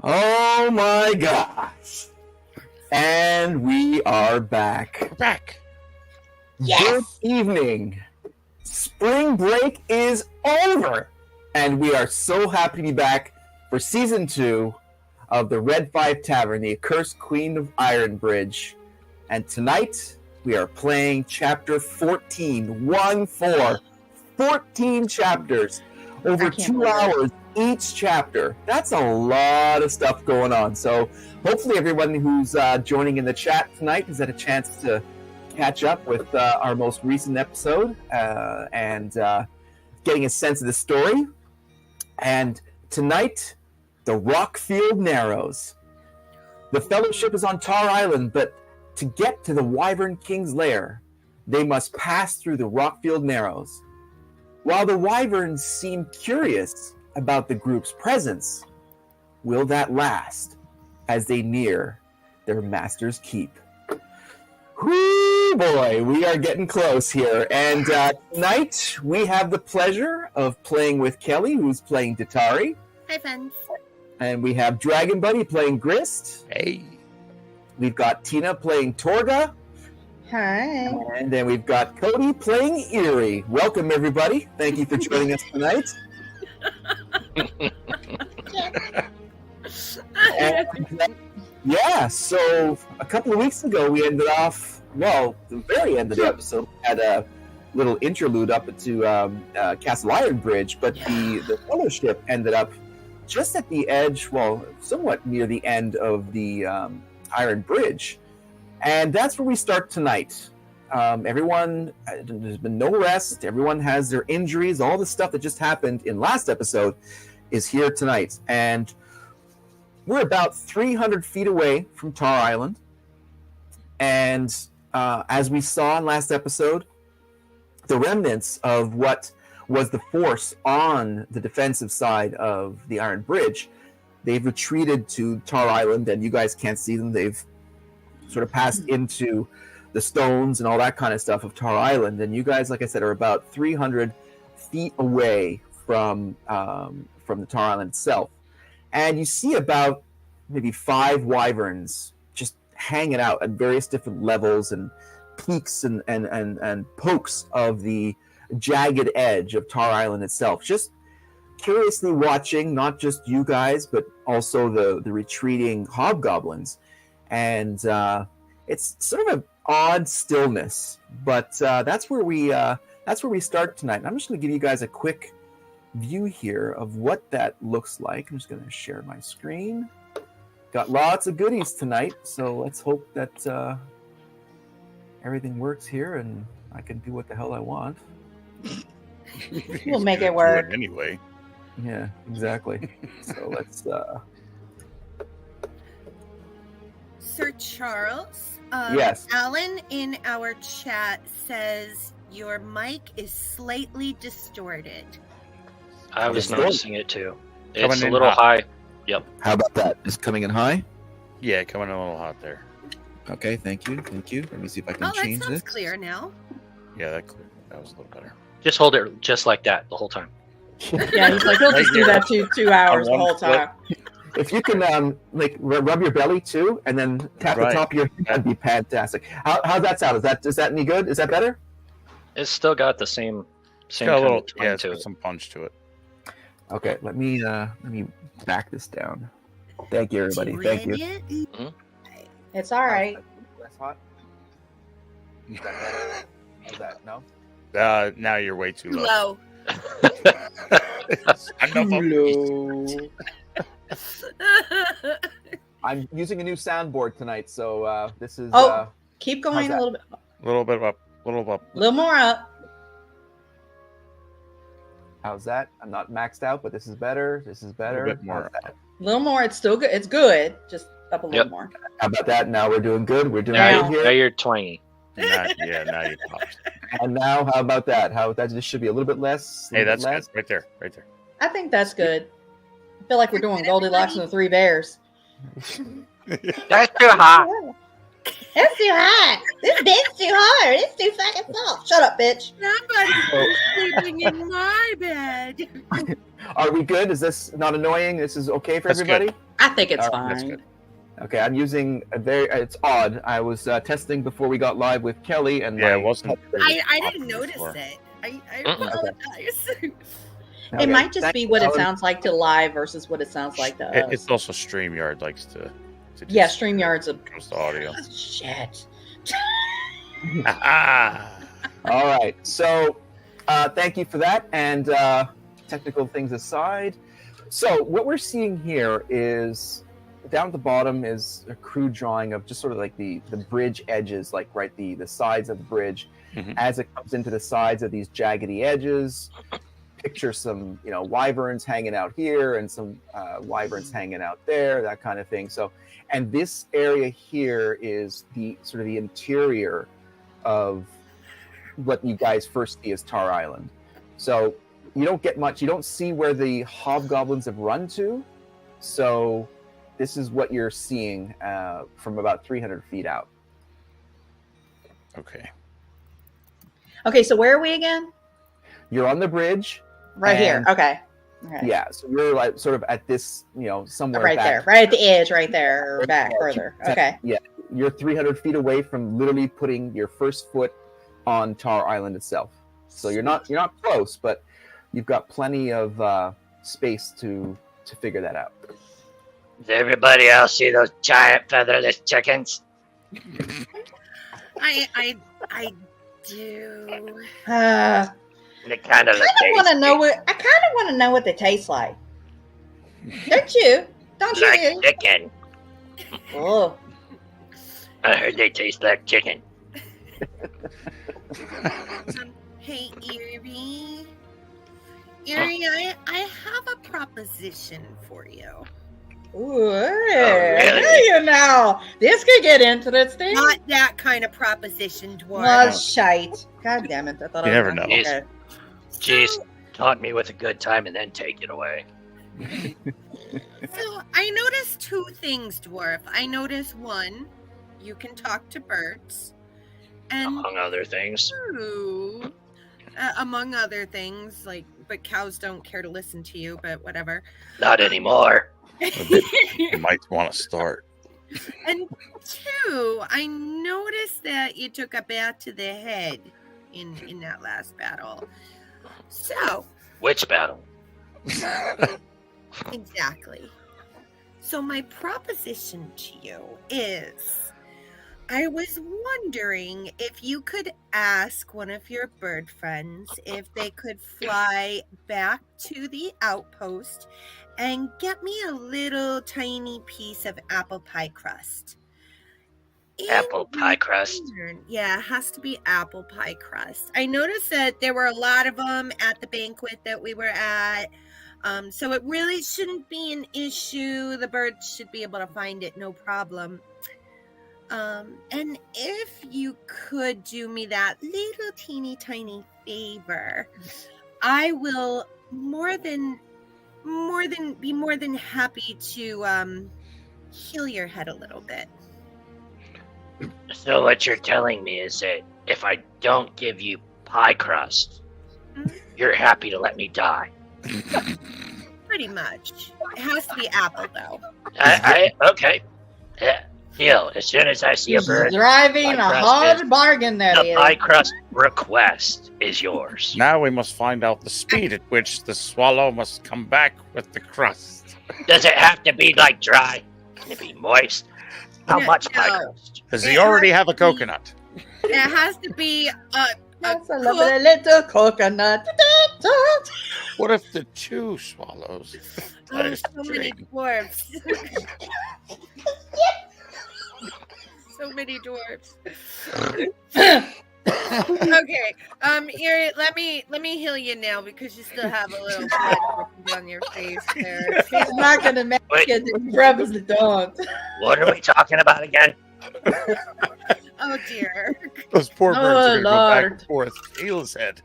Oh my gosh. And we are back. We're back. Yes! Good evening. Spring break is over. And we are so happy to be back for season 2 of the Red 5 Tavern, the Accursed Queen of Ironbridge. And tonight we are playing chapter 14. 14 chapters. Over 2 hours each chapter. That's a lot of stuff going on. So hopefully everyone who's joining in the chat tonight has had a chance to catch up with our most recent episode and getting a sense of the story. And tonight, the Rockfield Narrows. The Fellowship is on Tar Island, but to get to the Wyvern King's lair, they must pass through the Rockfield Narrows. While the Wyverns seem curious about the group's presence, will that last as they near their master's keep? Whoo boy, we are getting close here. And tonight we have the pleasure of playing with Kelly, who's playing Datari. Hi, friends. And we have Dragon Buddy playing Grist. Hey. We've got Tina playing Torga. Hi. And then we've got Cody playing Eerie. Welcome, everybody. Thank you for joining us tonight. And, so a couple of weeks ago, we ended off, the very end of the episode, we had a little interlude up to Castle Ironbridge, but the Fellowship ended up just at the edge, somewhat near the end of the Iron Bridge. And that's where we start tonight. Everyone, there's been no rest. Everyone has their injuries. All the stuff that just happened in last episode is here tonight. And we're about 300 feet away from Tar Island. And as we saw in last episode, the remnants of what was the force on the defensive side of the Iron Bridge, they've retreated to Tar Island, and you guys can't see them. They've sort of passed into the stones and all that kind of stuff of Tar Island, and you guys, like I said, are about 300 feet away from the Tar Island itself, and you see about maybe 5 wyverns just hanging out at various different levels and peaks and pokes of the jagged edge of Tar Island itself, just curiously watching not just you guys but also the retreating hobgoblins. And it's sort of an odd stillness, but that's where we start tonight. And I'm just going to give you guys a quick view here of what that looks like. I'm just going to share my screen. Got lots of goodies tonight, so let's hope that everything works here and I can do what the hell I want. We'll make it work anyway. Yeah, exactly. So let's. Sir Charles, yes. Alan in our chat says your mic is slightly distorted. I was noticing it too. Coming It's a in little hot. high. Yep. How about that? Is coming in high? Yeah, coming in a little hot there. Okay, thank you. Let me see if I can Oh, that change sounds this. clear now. Yeah, that was a little better. Just hold it just like that the whole time. Yeah, he's like, he'll just do that 2 hours the whole time. If you can, rub your belly too, and then tap the top of your head, that'd be fantastic. How's that sound? Is that any good? Is that better? It's still got the same Got a kind little, of twang yeah, it's to got it. some punch to it. Okay, let me back this down. Thank you, everybody. Thank you. Mm-hmm. It's all right. Less hot. Is that better? Is that no? Now you're way too low. Low. I'm using a new soundboard tonight, so this is. Keep going a little bit. A little bit up. A little up. A little more up. How's that? I'm not maxed out, but this is better. This is better. A little bit more How's that? up. A little more. It's still good. It's good. Just up a little more. How about that? Now we're doing good. We're doing Now- good here. Now you're twangy. Now you popped. And now, how about that? This should be a little bit less. Hey, that's less. good. Right there. I think that's good. I feel like we're doing Goldilocks and the 3 Bears. That's too hot. That's too hot. This bed's too hard. It's too fucking soft. Shut up, bitch. Somebody's sleeping in my bed. Are we good? Is this not annoying? This is okay for That's everybody? good. I think it's That's fine. good. Okay, I'm using a very. It's odd. I was testing before we got live with Kelly, and Yeah, my- it wasn't. I didn't notice before. it. I Mm-mm. apologize. Okay, It might just thank be you, what it Alan. sounds like to live versus what it sounds like to us. It's also StreamYard likes to Yeah, StreamYard's a comes to audio. shit. All right. So, thank you for that. And technical things aside, so what we're seeing here is down at the bottom is a crude drawing of just sort of like the bridge edges, like the sides of the bridge, Mhm. as it comes into the sides of these jaggedy edges. Picture some wyverns hanging out here and some wyverns hanging out there, that kind of thing. So, and this area here is the sort of the interior of what you guys first see as Tar Island. So you don't get much. You don't see where the hobgoblins have run to. So this is what you're seeing from about 300 feet out. Okay. Okay, so where are we again? You're on the bridge. Right here. And- Okay. Okay. Yeah, so you're like sort of at this, somewhere Right back. there. Right at the edge, right there. Or back further. Okay. Yeah, you're 300 feet away from literally putting your first foot on Tar Island itself. So you're not close, but you've got plenty of space to figure that out. Does everybody else see those giant featherless chickens? I do. They kind of look I want to tasty. know what. I kind of want to know what they taste like. Don't you? Don't Like you? chicken. Oh, I heard they taste like chicken. Hey, Erie. Erie, I have a proposition for you. ooh, really? there you know. This could get into this thing. Not that kind of proposition, dwarf. Well, shite. God damn it! I thought You I never was know. okay. Jeez, So, taunt me with a good time and then take it away. so I noticed two things, dwarf. I noticed one, you can talk to birds, and Among other things. two, among other things, but cows don't care to listen to you. But whatever. Not anymore. You might want to start. And two, I noticed that you took a bat to the head in that last battle. So, Which battle? exactly. So my proposition to you is, I was wondering if you could ask one of your bird friends if they could fly back to the outpost and get me a little tiny piece of apple pie crust. Apple pie crust. Yeah, it has to be apple pie crust. I noticed that there were a lot of them at the banquet that we were at. So it really shouldn't be an issue. The birds should be able to find it, no problem. And if you could do me that little teeny tiny favor, I will be more than happy to heal your head a little bit. So what you're telling me is that if I don't give you pie crust, you're happy to let me die. Pretty much. It has to be apple though. Okay. Deal. As soon as I see a He's bird, driving a pie crust hard is- bargain. That the is. pie crust request is yours. Now we must find out the speed at which the swallow must come back with the crust. Does it have to be like dry? Can it be moist? How No, much pie no. crust? Does he already have a coconut? It has to be That's a cook- lovely little coconut. What if the two swallows? Oh, so many dwarfs. So many dwarfs. Okay. Erie, let me heal you now because you still have a little blood dripping down your face there. He's not gonna make Wait. it. Probably don't. What are we talking about again? Oh dear. Those poor birds Oh, are going to go back Lord. and forth. Heal his head.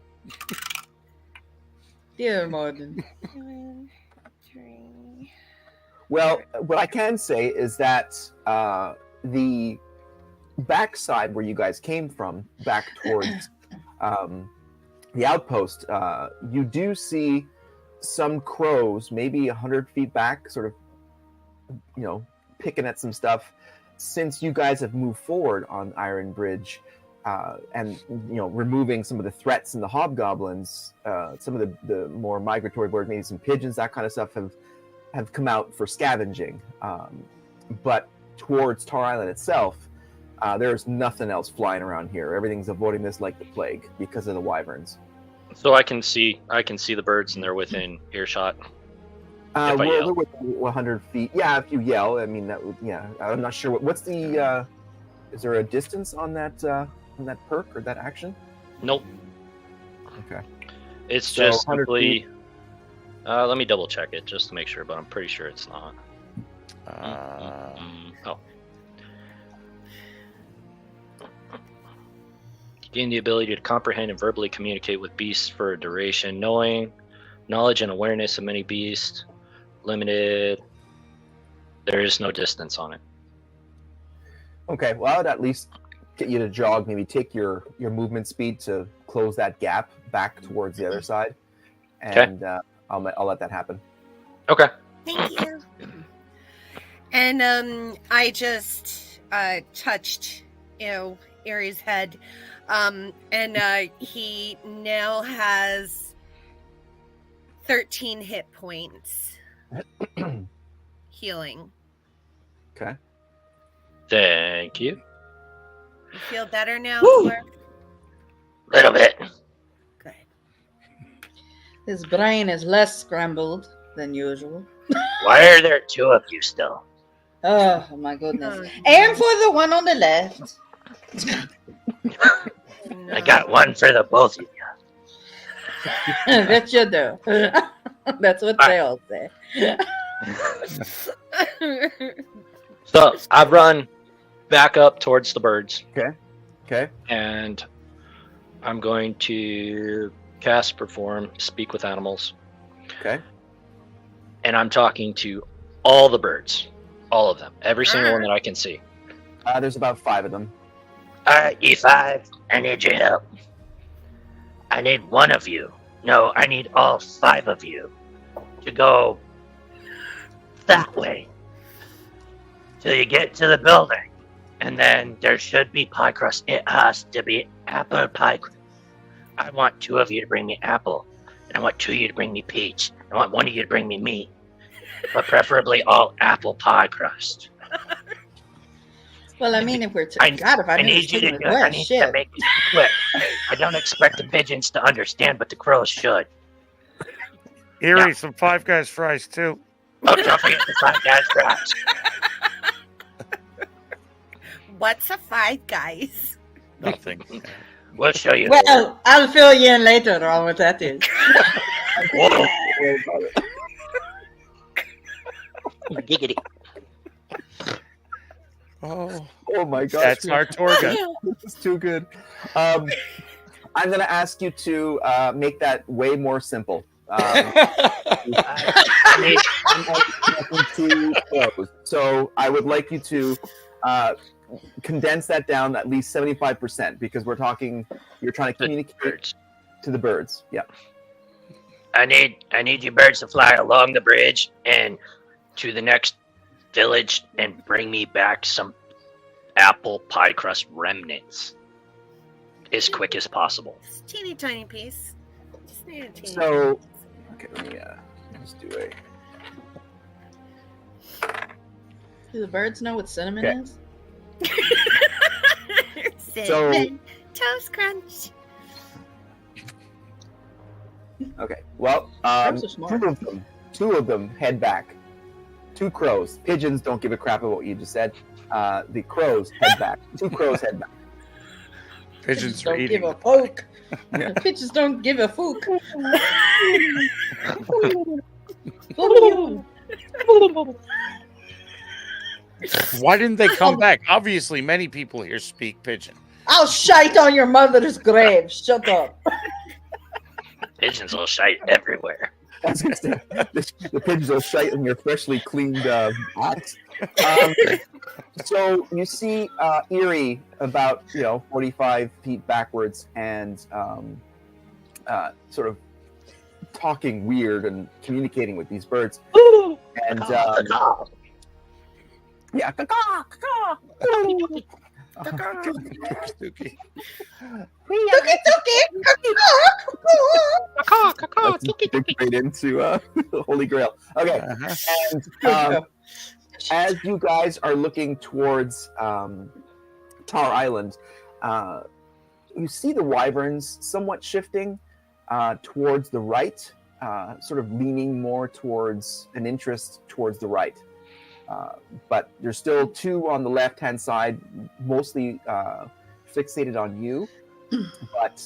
Dear Morgan. 2, 3. Well, what I can say is that the backside where you guys came from, back towards the outpost, you do see some crows, maybe 100 feet back, sort of, picking at some stuff. Since you guys have moved forward on Iron Bridge, and removing some of the threats and the hobgoblins, some of the more migratory birds, maybe some pigeons, that kind of stuff, have come out for scavenging. But towards Tar Island itself, there's nothing else flying around here. Everything's avoiding this like the plague because of the wyverns. So I can see the birds, and they're within earshot. They're within 100 feet. Yeah, if you yell, I mean that would. Yeah, I'm not sure what's the. Is there a distance on that perk or that action? Nope. Okay. It's So just 100 simply. Let me double check it just to make sure, but I'm pretty sure it's not. Oh. Gain the ability to comprehend and verbally communicate with beasts for a duration. Knowledge and awareness of many beasts. Limited. There is no distance on it. Okay, well, I would at least get you to jog, maybe take your movement speed to close that gap back towards the other side, and I'll let that happen. Okay. Thank you. And I just touched, Aries' head, and he now has 13 hit points healing. Okay. Thank you. You feel better now, Woo! Swerve? Little bit. Good. His brain is less scrambled than usual. Why are there two of you still? Oh my goodness. Oh, And for the one on the left. no. I got one for the both of you. That you do. That's what they all say. So I run back up towards the birds. Okay. And I'm going to cast Perform, Speak with Animals. Okay. And I'm talking to all the birds. All of them. Every single one that I can see. There's about 5 of them. Alright, you 5, I need your help. I need one of you. No, I need all 5 of you to go that way till you get to the building. And then there should be pie crust. It has to be apple pie crust. I want 2 of you to bring me apple. And I want 2 of you to bring me peach. I want 1 of you to bring me meat. But preferably all apple pie crust. Well, I mean, if we're I need need you to do it. I need to make it quick. I don't expect the pigeons to understand, but the crows should. Erie, some Five Guys fries too. Oh, don't forget the 5 guys fries. What's a 5 Guys? Nothing. We'll show you. Well, I'll fill you in later on what that is. Whoa. Giggity. Oh, my gosh. that's our tour guide. This is too good. I'm going to ask you to make that way more simple. So I would like you to condense that down at least 75% because you're trying to communicate to the birds. Yeah. I need you birds to fly along the bridge and to the next village and bring me back some apple pie crust remnants as quick as possible. Just a teeny tiny piece. Just need a teeny So, okay, let me just do a... Do the birds know what cinnamon Okay. is? Cinnamon Toast Crunch. Okay, well, Birds are smart. two of them head back. 2 crows. Pigeons don't give a crap about what you just said. The crows head back. 2 crows head back. Pigeons are don't eating. give a poke. Yeah. Pigeons don't give a fook. Why didn't they come back? Obviously, many people here speak pigeon. I'll shite on your mother's grave. Shut up. Pigeons will shite everywhere. I was gonna say, the pigeons will shite in your freshly cleaned axe. So you see Erie about 45 feet backwards and sort of talking weird and communicating with these birds. And yeah, Spooky. Let's dig right into Holy Grail. Okay, and as you guys are looking towards Tar Island, you see the wyverns somewhat shifting towards the right, sort of leaning more towards an interest towards the right. But there's still two on the left-hand side, mostly fixated on you. But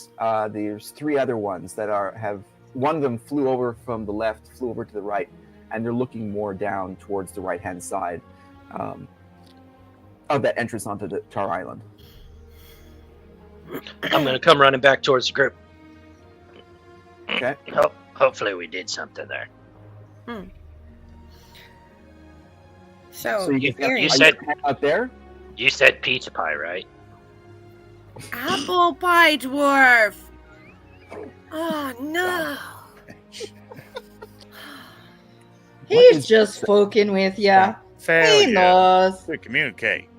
there's three other ones that have. One of them flew over from the left, flew over to the right, and they're looking more down towards the right-hand side of that entrance onto the Tar Island. I'm going to come running back towards the group. Okay. Hopefully we did something there. So You said out there. you said pizza pie, right? apple pie dwarf. Oh no. He's just fucking with ya. He Failure knows. to communicate.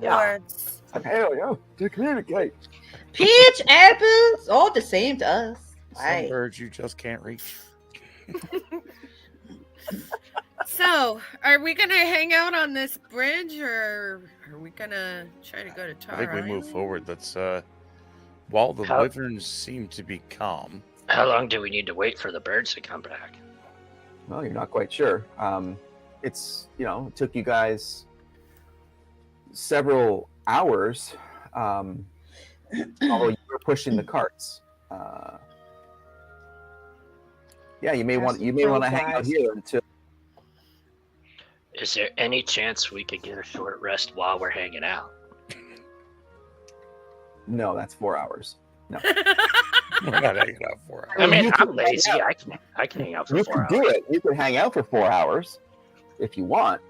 Dwarves. Hell yeah, to communicate. Peach, apples, all the same to us. Some Right. birds you just can't reach. So, are we gonna hang out on this bridge, or are we gonna try to go to Tar I think we move Island? forward. Let's while the How- wyverns seem to be calm. How long do we need to wait for the birds to come back? Well, you're not quite sure. It's it took you guys several hours. Although you were pushing the carts. Yeah, you may want to hang out here until. Is there any chance we could get a short rest while we're hanging out? No, that's 4 hours. We're not hanging out for I mean, You I'm can lazy. hang out. I can hang out for You 4 can hours. do it. You can hang out for 4 hours if you want,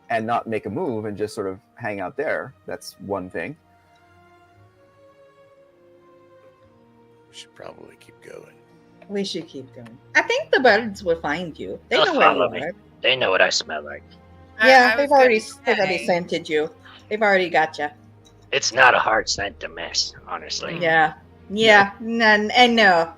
and not make a move and just sort of hang out there. That's one thing. We should probably keep going. We should keep going. I think the birds will find you. They They'll know where follow you me. are. They know what I smell like. Yeah, I they've was already say, scented you. They've already got you. It's not a hard scent to miss, honestly. Yeah. None. And no.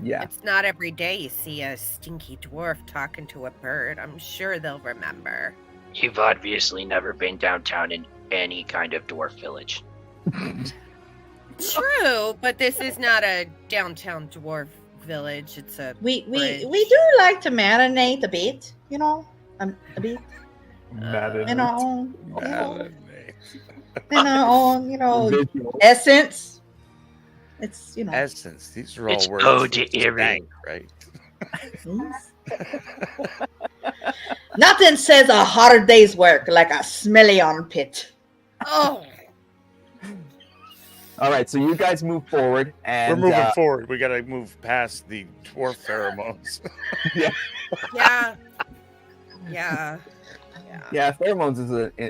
Yeah. It's not every day you see a stinky dwarf talking to a bird. I'm sure they'll remember. You've obviously never been downtown in any kind of dwarf village. True, but this is not a downtown dwarf village. It's a We bridge. do like to marinate a bit, a bit Madden. in our own, Visual. essence. It's Essence. These are all It's words. ode to that Erie. stank, right? Nothing says a hard day's work like a smelly armpit. Oh, All right, so you guys move forward, and We're moving forward. We got to move past the dwarf pheromones. yeah. Yeah. Yeah, pheromones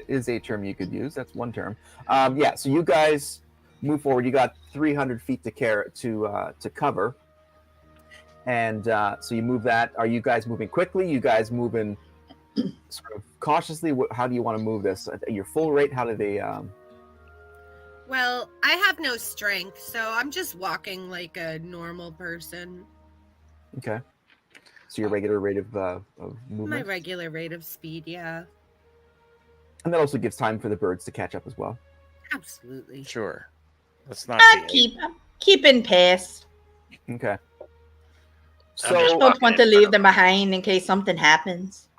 is a term you could use. That's one term. Yeah, so you guys move forward. You got 300 feet to cover, and so you move that. Are you guys moving quickly? You guys moving sort of cautiously? How do you want to move this? At your full rate? How do they? Well, I have no strength, so I'm just walking like a normal person. Okay. So your regular rate of My movement, regular rate of speed, yeah. and that also gives time for the birds to catch up as well. Absolutely. Sure. Let's not I be keep in pace. Okay. just So walking Don't want to in leave front them behind in case something happens.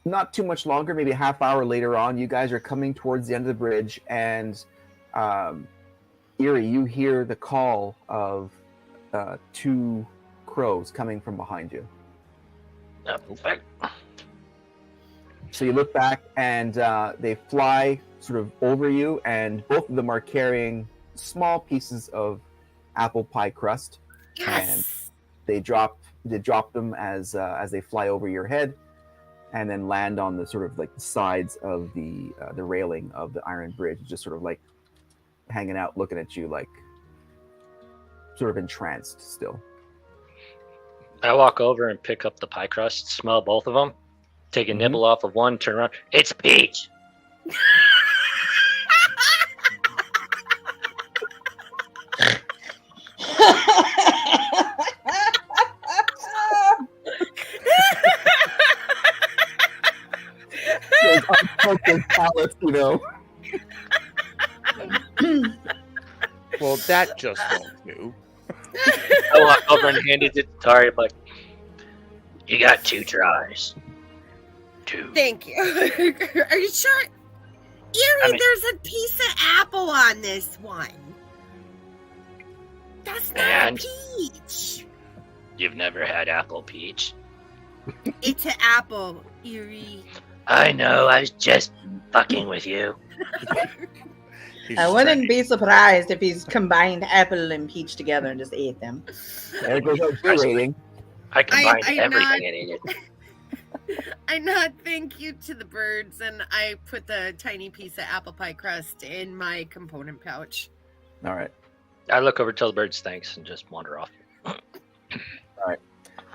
not too much longer, maybe a half hour later on, you guys are coming towards the end of the bridge, and Erie, you hear the call of two crows coming from behind you. Oh, fuck. So you look back, and they fly sort of over you, and both of them are carrying small pieces of apple pie crust. Yes. They drop them as they fly over your head, and then land on the sort of like the sides of the railing of the iron bridge, just sort of like hanging out, looking at you, like sort of entranced still. I walk over and pick up the pie crust, smell both of them, take a nibble off of one, turn around. It's peach. Those uncultured palates, you know. Well, that just won't do. I walk over and hand it to Tari. I'm like, you got 2 tries. 2. Thank you. Are you sure? Eerie, there's a piece of apple on this one. That's not And? a peach. You've never had apple peach? It's an apple, Eerie. I know, I was just fucking with you. I wouldn't be surprised if he's combined apple and peach together and just ate them. There goes our G rating. I combined I everything not- and ate it. I nod thank you to the birds, and I put the tiny piece of apple pie crust in my component pouch. All right. I look over, tell the birds thanks, and just wander off.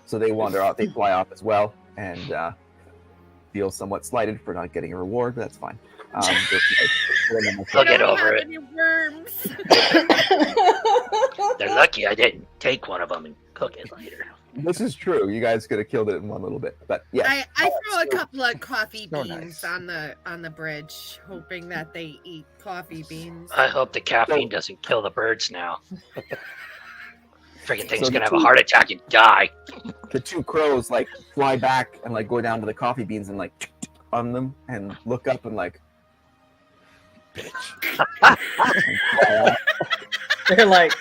So they wander out. They fly off as well, and feel somewhat slighted for not getting a reward, but that's fine. They'll get over it. Any worms? They're lucky I didn't take one of them and cook it later. This is true. You guys could have killed it in one little bit, but yeah. I throw a couple of coffee So beans nice. on the bridge, hoping that they eat coffee beans. I hope the caffeine doesn't kill the birds now. Freaking thing's So the gonna have a two- heart attack and die. The 2 crows like fly back and like go down to the coffee beans and like on them and look up and like They're like,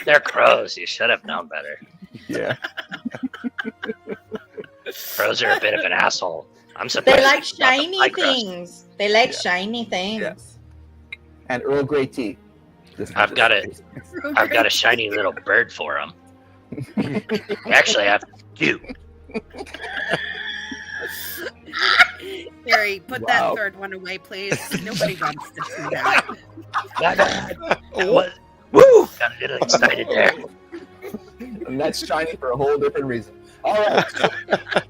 They're crows. You should have known better. yeah. Crows are a bit of an asshole. I'm surprised. they like it's not the shiny pie crust. things. They like Yeah. shiny things. Yeah. And Earl Grey tea. I've got a shiny little bird for them. Actually, I have 2. Harry, put Wow. that third one away, please. Nobody wants to see that. Woo! Got a little excited there. And that's shiny for a whole different reason. All right.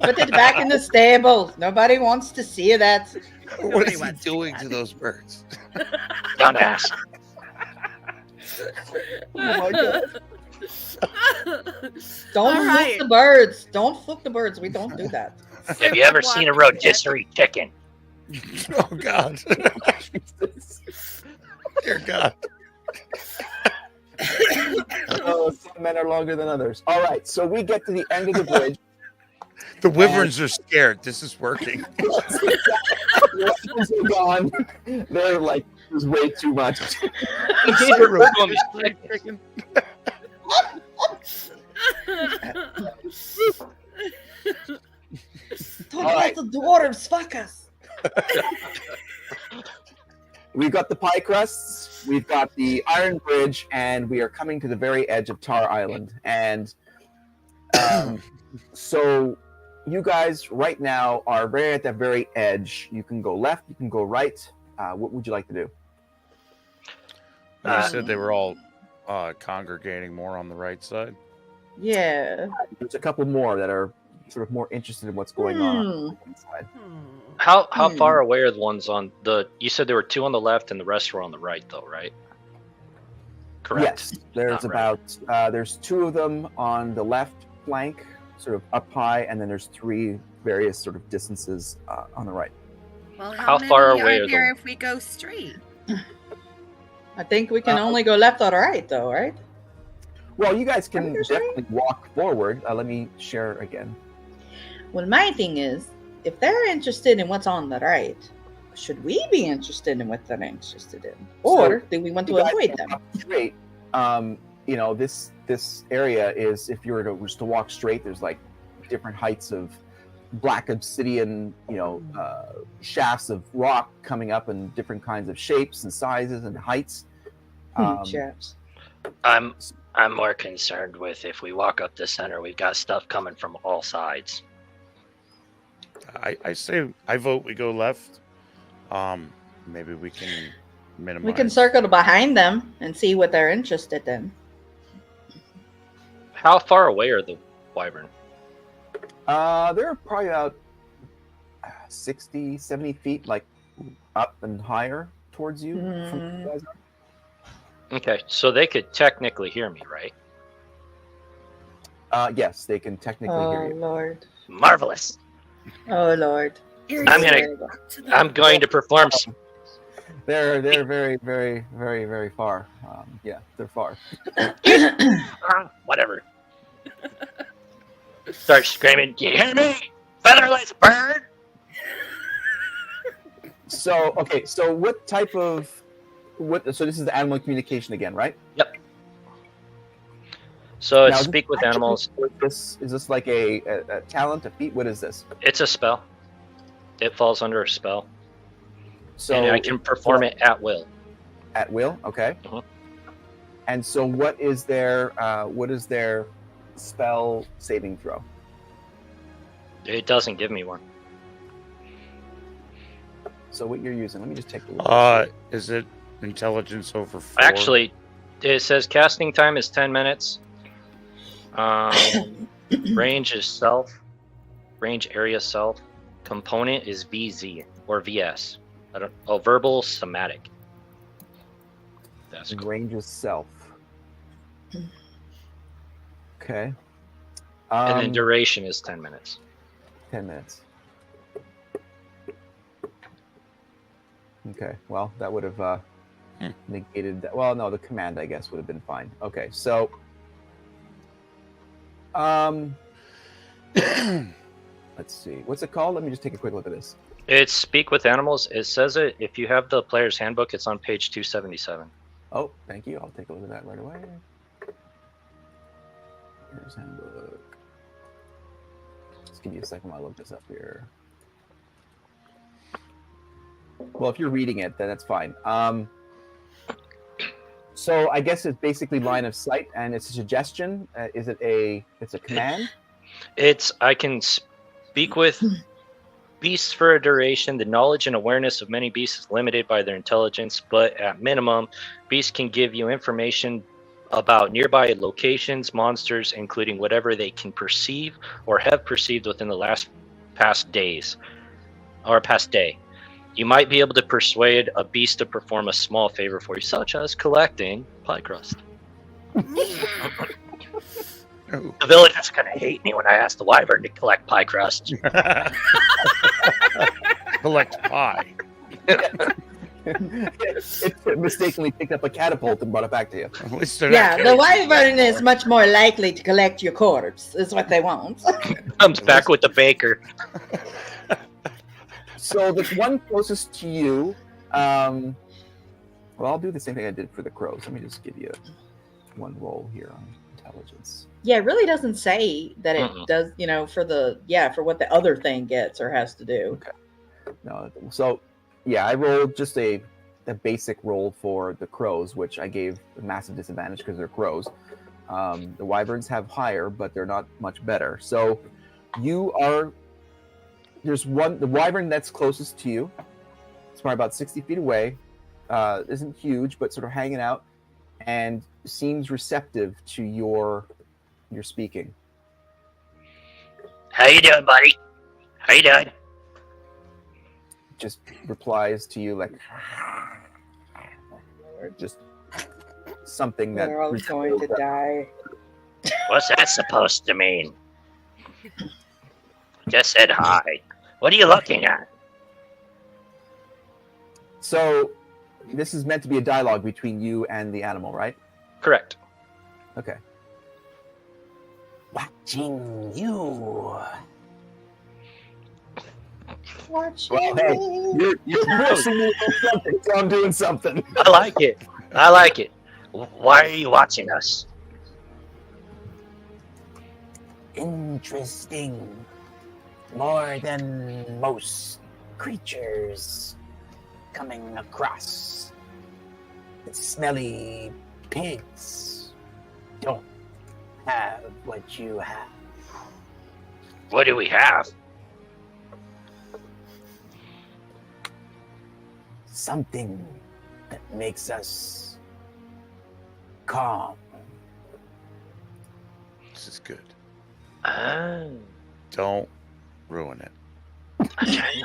Put it back in the stable. Nobody wants to see that. What Nobody is he wants to doing see to that. those birds? Dumbass. Oh my God. Don't All fluke right. the birds. Don't fluke the birds. We don't do that. Have you ever seen a rotisserie chicken? Oh God! Dear God! Oh, some men are longer than others. All right, so we get to the end of the bridge. The wyverns are scared. This is working. The weapons are gone. They're like, there's way too much. Don't All let right. the dwarves fuck us. We've got the pie crusts, we've got the iron bridge, and we are coming to the very edge of Tar Island. And so you guys right now are very at the very edge. You can go left, you can go right. What would you like to do? You said they were all congregating more on the right side. Yeah. There's a couple more that are sort of more interested in what's going on inside. How far away are the ones on the? You said there were 2 on the left and the rest were on the right, though, right? Correct. Yes, there's Not right. about there's 2 of them on the left flank, sort of up high, and then there's 3 various sort of distances on the right. Well, How many far away are are there the- if we go straight? I think we can only go left or right, though, right? Well, you guys can You're saying? definitely walk forward. Let me share again. Well, my thing is, if they're interested in what's on the right, should we be interested in what they're interested in, or do we want to You guys avoid can them? walk straight. You know, this area is, if you were to just to walk straight, there's like different heights of black obsidian, shafts of rock coming up in different kinds of shapes and sizes and heights. Chaps. I'm more concerned with if we walk up the center, we've got stuff coming from all sides. I say I vote we go left. Maybe we can minimize. We can circle behind them and see what they're interested in. How far away are the Wyvern? They're probably about 60, 70 feet, like up and higher towards you. From you guys. Okay, so they could technically hear me, right? Yes, they can technically hear Oh you. Lord! Marvelous. Oh Lord! I'm going to perform. They're very, very, very, very far. Yeah, they're far. Whatever. Start screaming. Do you hear me? Featherless bird. So okay, so what type of So this is the animal communication again, right? Yep. So Now, it's speak with animals. Is this like a talent, a feat? What is this? It's a spell. It falls under a spell, So and I can perform it at will. at will, okay. Mhm. And so, what is their spell saving throw? It doesn't give me one. So what you're using? Let me just take a look. Is it intelligence over 4? Actually, it says casting time is 10 minutes. Range is self. Range area self. Component is VZ or VS. Verbal somatic. That's cool. Range is self. Okay. And then duration is 10 minutes. 10 minutes. Okay, well, that would have negated that. Well, no, the command, I guess, would have been fine. Okay, so let's see. What's it called? Let me just take a quick look at this. It's speak with animals. It says it. If you have the player's handbook, it's on page 277. Oh, thank you. I'll take a look at that right away. Here's handbook. Just give me a second while I look this up here. Well, if you're reading it, then that's fine. So I guess it's basically line of sight, and it's a suggestion. Is it it's a command? I can speak with beasts for a duration. The knowledge and awareness of many beasts is limited by their intelligence, but at minimum, beasts can give you information about nearby locations, monsters, including whatever they can perceive or have perceived within the past days or past day. You might be able to persuade a beast to perform a small favor for you, such as collecting pie crust. The villagers are going to hate me when I ask the wyvern to collect pie crust. Collect pie. It mistakenly picked up a catapult and brought it back to you. At least they're Yeah, not the wyvern is much more likely to collect your corpse, is what they want. Comes back with the baker. So the one closest to you, well, I'll do the same thing I did for the crows. Let me just give you one roll here on intelligence. Yeah, it really doesn't say that it does, for what the other thing gets or has to do. Okay. No, so yeah, I rolled just a basic roll for the crows, which I gave a massive disadvantage because they're crows. The wyverns have higher, but they're not much better. So there's the wyvern that's closest to you. It's probably about 60 feet away. Isn't huge, but sort of hanging out, and seems receptive to your speaking. How you doing, buddy? How you doing? Just replies to you like, or just something that They're all going to die. What's that supposed to mean? Just said hi. What are you looking at? So this is meant to be a dialogue between you and the animal, right? Correct. Okay. Watching you. Watching Well, hey, me. you're forcing me to do something, so I'm doing something. I like it. Why are you watching us? Interesting. More than most creatures coming across. Smelly pigs. have what you have. What do we have? Something that makes us calm. This is good. Oh. Don't ruin it. I'm trying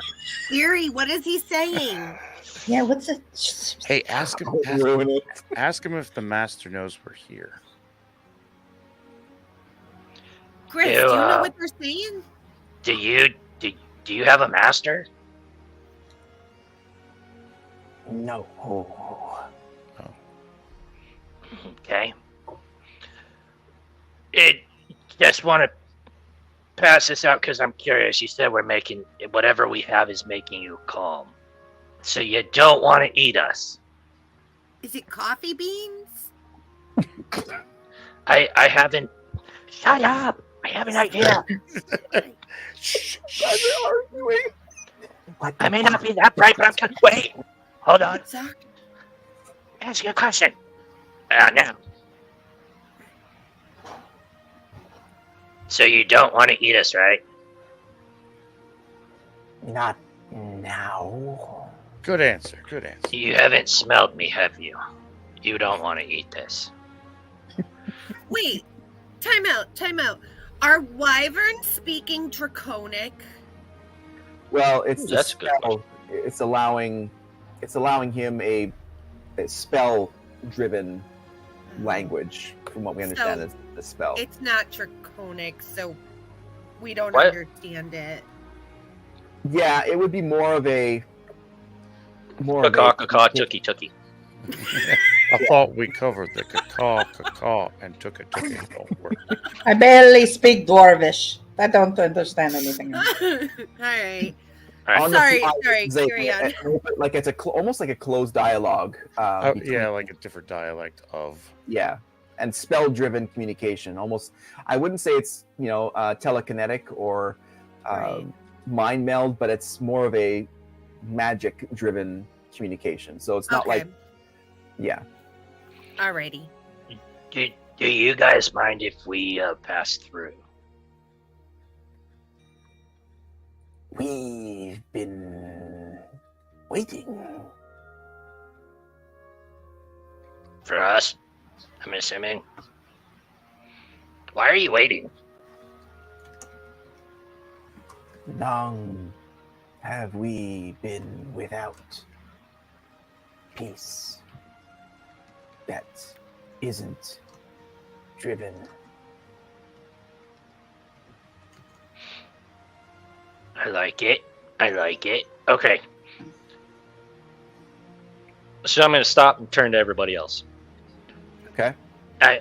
Erie, what is he saying? Yeah, what's it? Hey, ask him. Don't ruin it. Ask him if the master knows we're here. Chris, Ew, do you know what they're saying? do you have a master? No. Okay. It just want to pass this out because I'm curious. You said we're making whatever we have is making you calm, so you don't want to eat us. Is it coffee beans? I haven't. Shut up! I have an idea. Shh. Guys are arguing. I may not be that bright, but I'm. Wait. Hold on. Zach? Ask you a question. Now. So you don't want to eat us, right? Not now. Good answer. Good answer. You haven't smelled me, have you? You don't want to eat this. Wait, time out. Are wyverns speaking Draconic? Well, it's the That's a good spell. It's allowing him a spell-driven language, from what we understand So, is the spell. It's not Draconic, so we don't What? understand it. Yeah, it would be more of a Caw, tookie. I thought we covered the caw, and took it. Don't worry. I barely speak Dwarvish. I don't understand anything else. All right. On the Sorry, fly, sorry, it's a- carry on. Like it's almost like a closed dialogue. Between- Yeah, like a different dialect of. yeah, and spell-driven communication. Almost, I wouldn't say it's telekinetic or Right. mind meld, but it's more of a magic-driven communication. So it's not Okay. like, yeah. Alrighty. Do you guys mind if we pass through? We've been waiting. For us? I'm assuming. Why are you waiting? Long have we been without peace that isn't driven. I like it. Okay. So I'm going to stop and turn to everybody else. Okay. I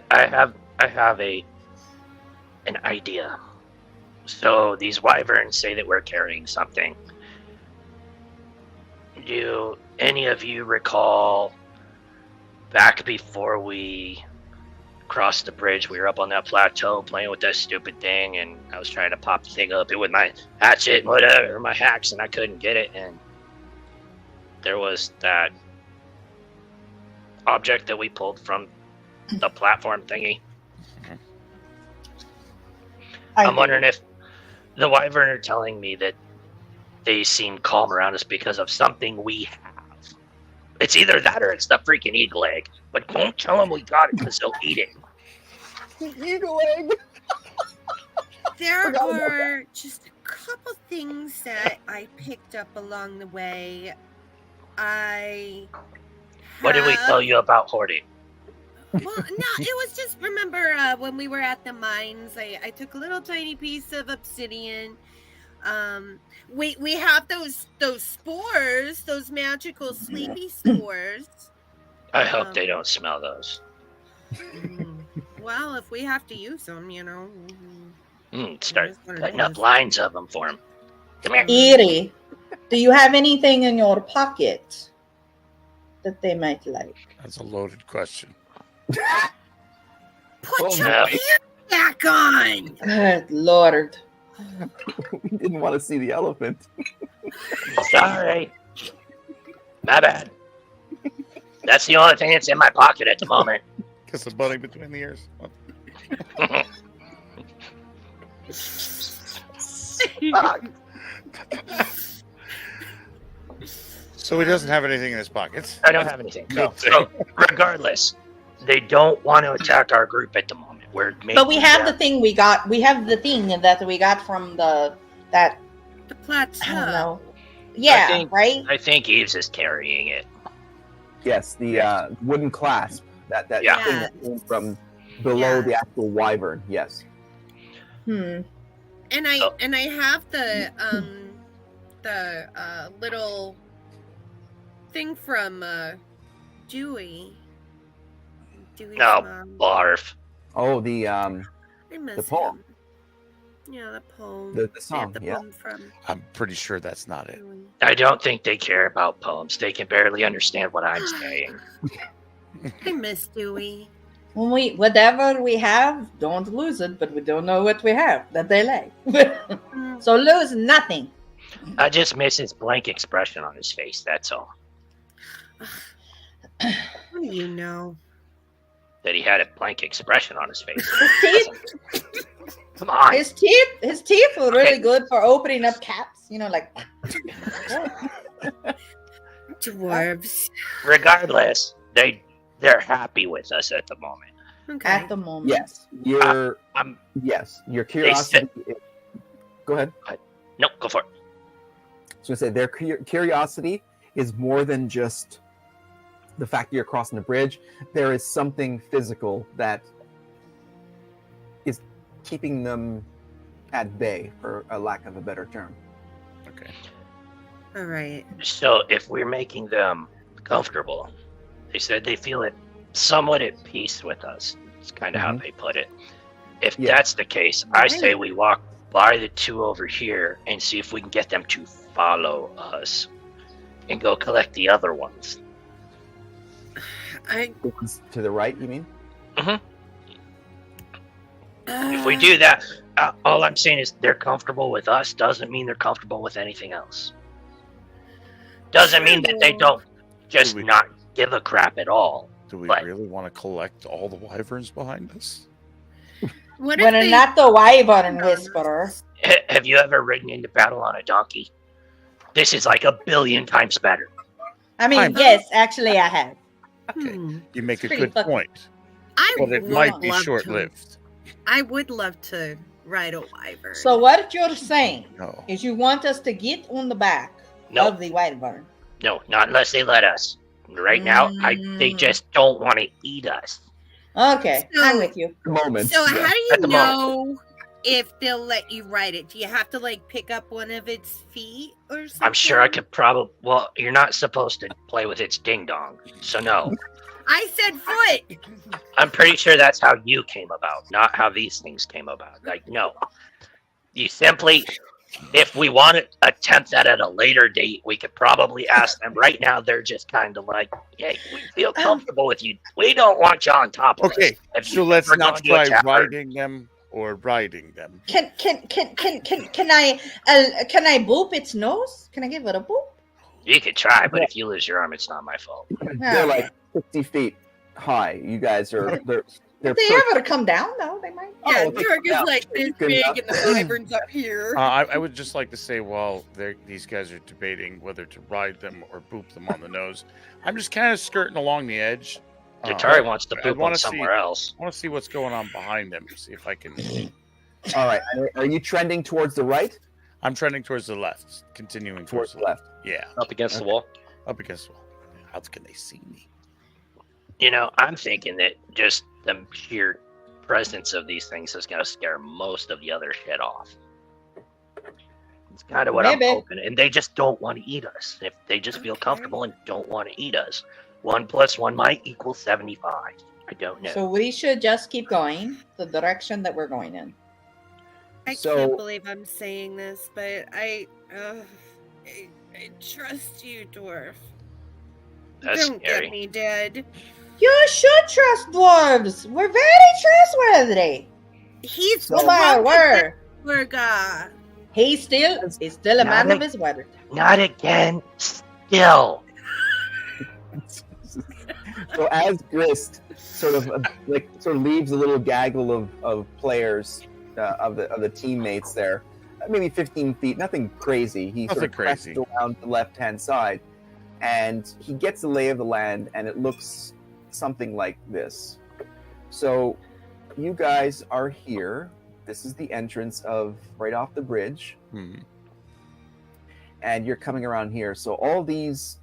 have an idea. So these wyverns say that we're carrying something. Do any of you recall back before we crossed the bridge, we were up on that plateau playing with that stupid thing, and I was trying to pop the thing open with my hatchet and whatever, my hacks, and I couldn't get it, and there was that object that we pulled from the platform thingy. I'm wondering if the wyvern are telling me that they seem calm around us because of something we have. It's either that or it's the freaking eagle egg. But don't tell them we got it because they'll eat it. Eagle egg. There Forgot about are just a couple things that I picked up along the way. What did we tell you about hoarding? Well, no, it was just, remember when we were at the mines, I took a little tiny piece of obsidian. We have those spores, those magical sleepy spores. I hope they don't smell those. Well, if we have to use them, Start is what it putting up is. lines of them for him. Come here. Eerie, do you have anything in your pocket that they might like? That's a loaded question. Put Oh, your no. pants back on. Good Lord. We didn't want to see the elephant. Sorry. My bad. That's the only thing that's in my pocket at the moment. Kiss the bunny between the ears. So he doesn't have anything in his pockets. I don't have anything. No. So, regardless, they don't want to attack our group at the moment. But we have the thing we got. We have the thing that we got from that. The I don't plateau. know. Yeah, right. I think Eves is carrying it. Yes, the wooden clasp that Yeah. thing that came from below the actual wyvern. Yes. And I have the little thing from Dewey. Dewey's mom. Barf. Oh, the I miss the poem. him. Yeah, the poem. The They song. have the Yeah. poem from I'm pretty sure that's not it. Dewey. I don't think they care about poems. They can barely understand what I'm saying. I miss Dewey. When whatever we have, don't lose it. But we don't know what we have that they like. So lose nothing. I just miss his blank expression on his face. That's all. What do you know? That he had a blank expression on his face. His teeth, Come on. his teeth were really good for opening up caps. You know, like. Dwarves. Regardless, they're happy with us at the moment. Okay. At the moment. Yes. Your I'm your curiosity. Go ahead. no, go for it. I was going to say their curiosity is more than just the fact that you're crossing the bridge. There is something physical that is keeping them at bay, for a lack of a better term. Okay. All right. So if we're making them comfortable, they said they feel it somewhat at peace with us. It's kind of how they put it. If that's the case, I say we walk by the two over here and see if we can get them to follow us and go collect the other ones. I The ones to the right, you mean? If we do that, all I'm saying is they're comfortable with us doesn't mean they're comfortable with anything else. Doesn't mean that they don't just not give a crap at all. Do we But- really want to collect all the wyverns behind us? What When if I'm they- not the wyvern whisperer. Have you ever ridden into battle on a donkey? This is like 1,000,000,000 times better. I mean, I'm- yes, actually, I have. Okay. Hmm. You make a Pretty good fucking- point, I but it would might be love to- short-lived. I would love to ride a wyvern. So what you're saying No. is you want us to get on the back No, of the wyvern. no, not unless they let us. Right now, they just don't want to eat us. Okay, So- I'm with you. Moment. So yeah. how do you At the know if they'll let you ride it? Do you have to like pick up one of its feet or something? I'm sure I could probably. Well, you're not supposed to play with its ding dong, so no. I said foot. I'm pretty sure that's how you came about, not how these things came about. Like, no. You simply, if we want to attempt that at a later date, we could probably ask them. Right now, they're just kind of like, hey, we feel comfortable with you. We don't want you on top of us. Okay, If so you let's ever not go to try a tavern- riding them or riding them. Can I boop its nose? Can I give it a boop? You could try, but if you lose your arm, it's not my fault. They're like 60 feet high. You guys are they're If they ever come down, though, they might. Yeah, Oh, Newark is yeah. like this Good big enough. and the wyvern's up here. I would just like to say, while these guys are debating whether to ride them or boop them on the nose, I'm just kind of skirting along the edge. Atari wants to I poop wanna on see- somewhere else. I want to see what's going on behind them. See if I can. all right. Are you trending towards the right? I'm trending towards the left, continuing Towards towards the left. Yeah, Up against the wall. up against the wall. How can they see me? You know, I'm thinking that just the sheer presence of these things is going to scare most of the other shit off. It's kind of what Maybe. I'm hoping. And they just don't want to eat us. If they just feel comfortable and don't want to eat us, 1 + 1 might equal 75. I don't know. So we should just keep going the direction that we're going in. I So- can't believe I'm saying this, but I trust you, dwarf. That's Don't scary. get me dead. You should trust dwarves. We're very trustworthy. He's No matter where. Durga. He's still a man of his word. Not again. Still. So as Grist sort of leaves a little gaggle of players of the teammates there, maybe 15 feet, nothing crazy. He sort Nothing of crests crazy. around the left-hand side, and he gets the lay of the land, and it looks something like this. So you guys are here. This is the entrance of right off the bridge, and you're coming around here. So all these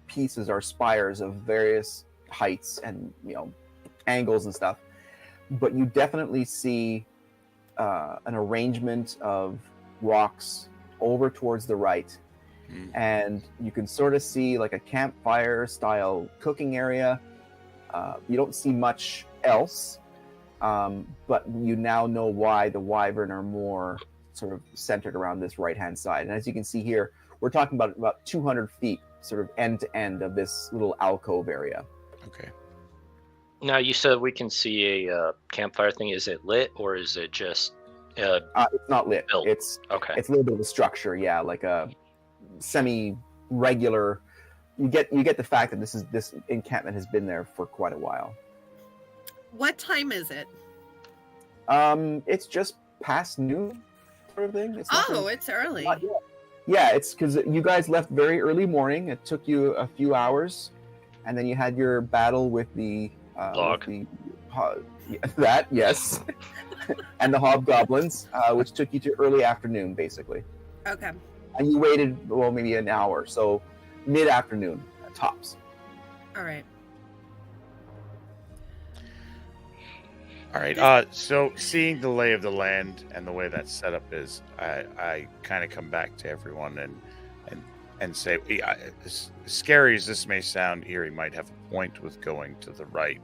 pieces are spires of various heights and angles and stuff, but you definitely see an arrangement of rocks over towards the right, and you can sort of see like a campfire style cooking area. You don't see much else, but you now know why the Wyvern are more sort of centered around this right hand side. And as you can see here, we're talking about 200 feet sort of end to end of this little alcove area. Okay. Now, you said we can see a campfire thing. Is it lit or is it just It's not lit. built? It's Okay. a little bit of a structure, yeah, like a semi-regular. You get the fact that this encampment has been there for quite a while. What time is it? It's just past noon, sort of thing. It's nothing- It's early. not yet. Yeah, it's because you guys left very early morning. It took you a few hours, and then you had your battle with the Dog. That, yes, and the hobgoblins, which took you to early afternoon, basically. Okay. And you waited, well, maybe an hour, so mid-afternoon, tops. All right. All right. So seeing the lay of the land and the way that setup is, I kind of come back to everyone and say, yeah, as scary as this may sound, Erie might have a point with going to the right.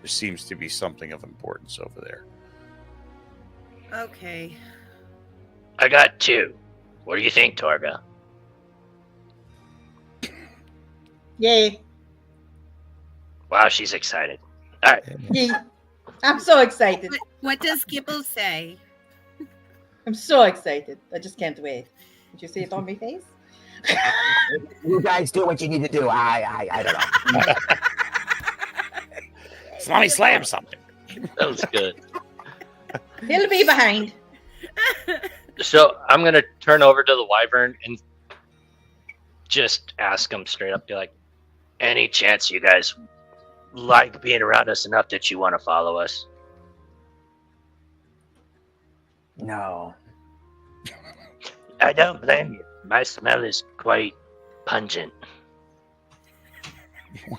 There seems to be something of importance over there. Okay. I got 2. What do you think, Torga? Yay. Wow, she's excited. All right. Yay. I'm so excited. What does Gibble say? I'm so excited. I just can't wait. Did you see it on my face? You guys do what you need to do. I don't know. Let me slam something. That was good. He'll be behind. So I'm going to turn over to the Wyvern and just ask him straight up, be like, Any chance you guys like being around us enough that you want to follow us? No. I don't blame you. My smell is quite pungent.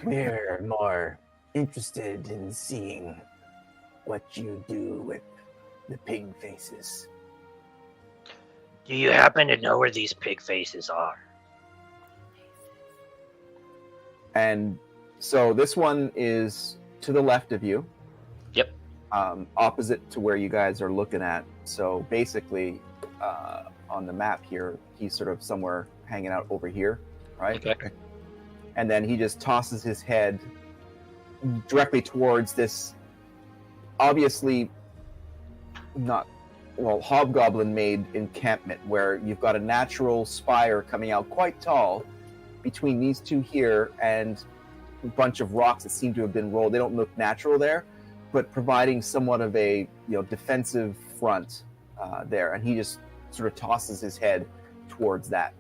We're more interested in seeing what you do with the pig faces. Do you happen to know where these pig faces are? And so this one is to the left of you. Yep. Opposite to where you guys are looking at. So basically, on the map here, he's sort of somewhere hanging out over here, right? okay. And then he just tosses his head directly towards this, obviously not, well, hobgoblin-made encampment where you've got a natural spire coming out quite tall between these two here and a bunch of rocks that seem to have been rolled. They don't look natural there, but providing somewhat of a defensive front there. And he just sort of tosses his head towards that.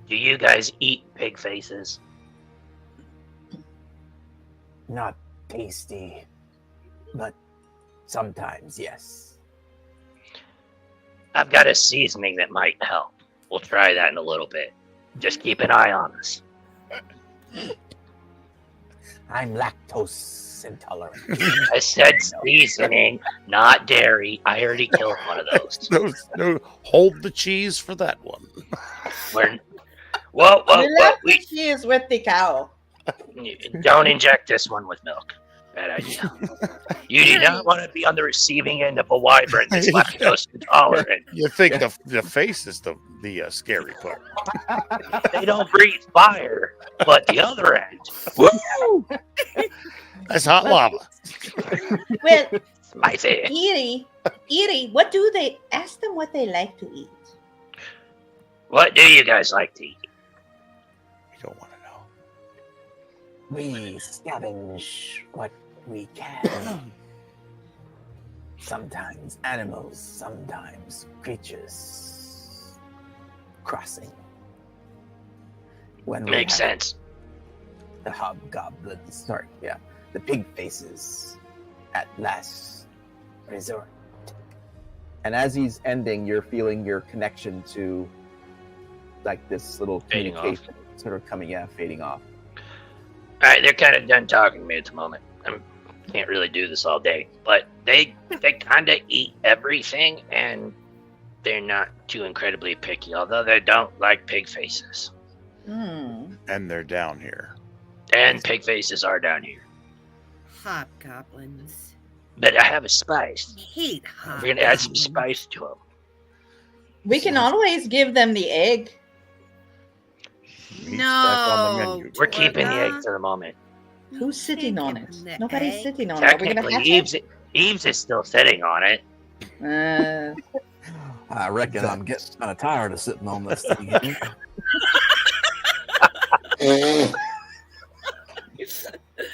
Do you guys eat pig faces? Not tasty, but sometimes, yes. I've got a seasoning that might help. We'll try that in a little bit. Just keep an eye on us. I'm lactose intolerant. I said seasoning, not dairy. I already killed one of those. No, hold the cheese for that one. Whoa, We left the we cheese with the cow. don't inject this one with milk. Bad idea. You do not want to be on the receiving end of a wyvern that's lactose intolerant. You think the face is the scary part? They don't breathe fire, but the other end. Woo! That's hot lava. Well, Spicy. Eerie, what do they ask them what they like to eat? What do you guys like to eat? You don't want to know. We scavenge what we can. sometimes animals, sometimes creatures crossing. When we Makes have sense. the hobgoblins, sorry, yeah, the pig faces at last resort. And as he's ending, you're feeling your connection to like this little Fading off. communication sort of fading off. All right, they're kind of done talking to me at the moment. I can't really do this all day, but they kind of eat everything, and they're not too incredibly picky, although they don't like pig faces. Hmm. And they're down here. And pig faces are down here. Hobgoblins. But I have a spice. I hate We're gonna add some hobgoblins. spice to them. We can always give them the egg. Meat's back on the No. menu. We're keeping the egg Torga. for the moment. Who's sitting on Can't it? give them the Nobody's egg. sitting on it. Are we gonna Technically, hatch it? Eves is still sitting on it. I reckon I'm getting kind of tired of sitting on this thing. Here.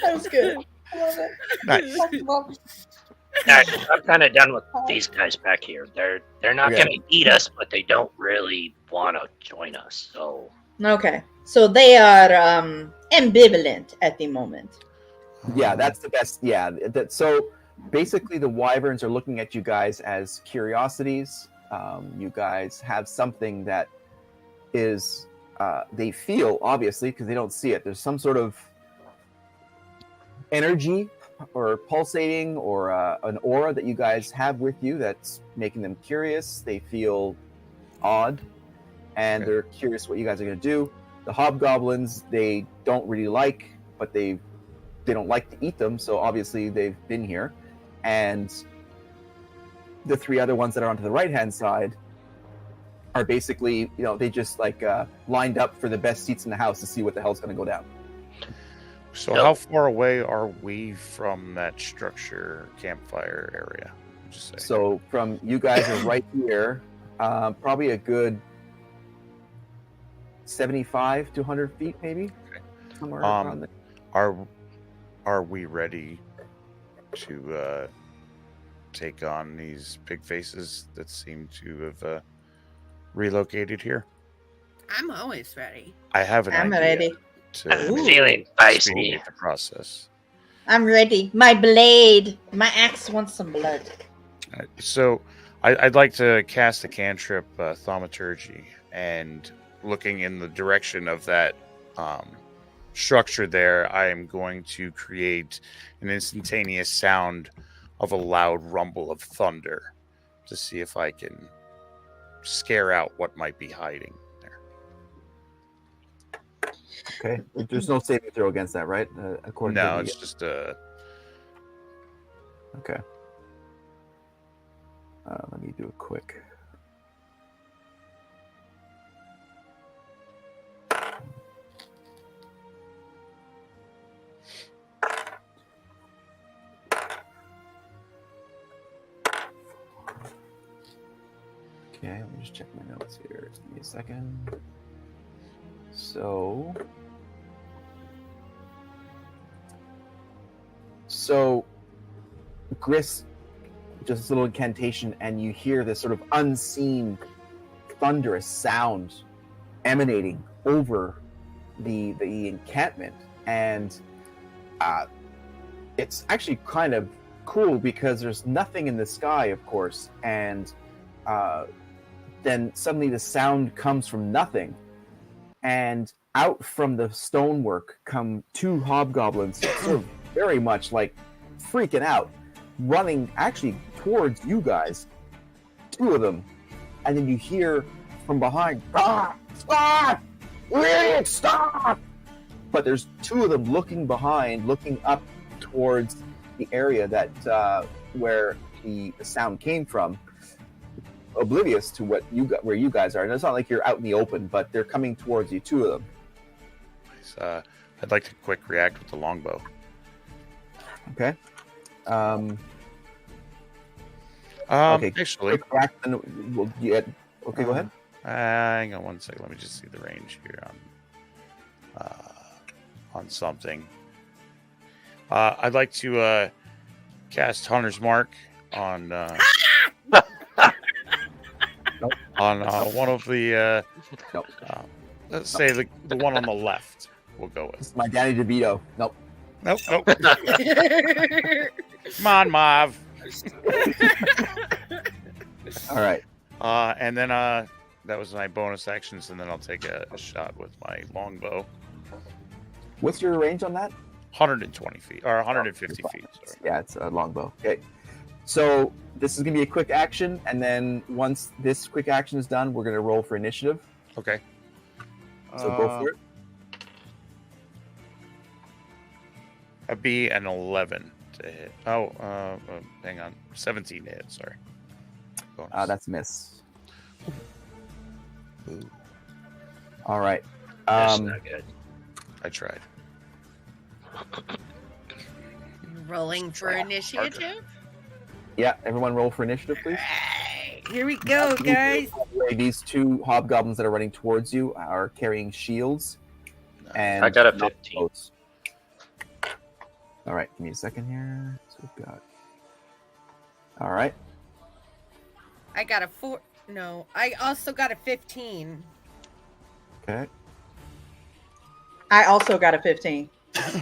That was good. I love it. Nice. I'm kind of done with these guys back here. They're not Okay. gonna eat us, but they don't really want to join us. So Okay, so they are ambivalent at the moment. Yeah, that's the best. Yeah, so basically the wyverns are looking at you guys as curiosities. You guys have something that is they feel, obviously, because they don't see it. There's some sort of energy or pulsating or an aura that you guys have with you that's making them curious. They feel odd, and Okay. they're curious what you guys are going to do. The hobgoblins, they don't really like, but they don't like to eat them, so obviously they've been here. And the three other ones that are onto the right-hand side are basically, they just like lined up for the best seats in the house to see what the hell's going to go down. So Yep. how far away are we from that structure campfire area? Just say. So from you guys are right here, probably a good 75 to 100 feet, maybe. Okay. Somewhere around there. Are we ready to take on these pig faces that seem to have relocated here? I'm always ready. I have an I'm idea ready. to I'm feeling feisty. speed the process. I'm ready. My blade. My axe wants some blood. So I'd like to cast a cantrip, Thaumaturgy, and looking in the direction of that structure there, I am going to create an instantaneous sound of a loud rumble of thunder to see if I can scare out what might be hiding there. Okay. There's no saving throw against that, right? According No, to it's just a... Okay. Let me do a quick. Okay, let me just check my notes here. Give me a second. So Gris, just this little incantation, and you hear this sort of unseen thunderous sound emanating over the encampment, and it's actually kind of cool because there's nothing in the sky, of course, and then suddenly the sound comes from nothing, and out from the stonework come two hobgoblins, sort of very much like freaking out, running actually towards you guys, two of them, and then you hear from behind, "Stop! Stop! You idiot, stop!" But there's two of them looking behind, looking up towards the area that where the sound came from, oblivious to where you guys are. And it's not like you're out in the open, but they're coming towards you, two of them. I'd like to quick react with the longbow. Okay. Okay. Actually, Quick crack, then we'll get. Okay, go ahead. hang on one second. Let me just see the range here on something. I'd like to cast Hunter's Mark on on one of the Nope. let's say the one on the left. We'll go with. It's my Danny DeVito. Nope. Nope. Come on, Mav. All right. And then that was my bonus actions, and then I'll take a shot with my longbow. What's your range on that? 120 feet or 150 feet. Sorry. Yeah, it's a longbow. Okay. So this is gonna be a quick action, and then once this quick action is done, we're gonna roll for initiative. Okay. So go for it. That'd be an 11 to hit. Oh, hang on. 17 to hit. Sorry. Bonus. That's a miss. Ooh, All right. That's not good. I tried. Rolling for initiative. Yeah, everyone roll for initiative, please. Alright, here we go, guys. These two hobgoblins that are running towards you are carrying shields. And I got a not 15. boats. All right, give me a second here. So we've got. All right. I got a 4. No, I also got a 15. Okay. I also got a 15.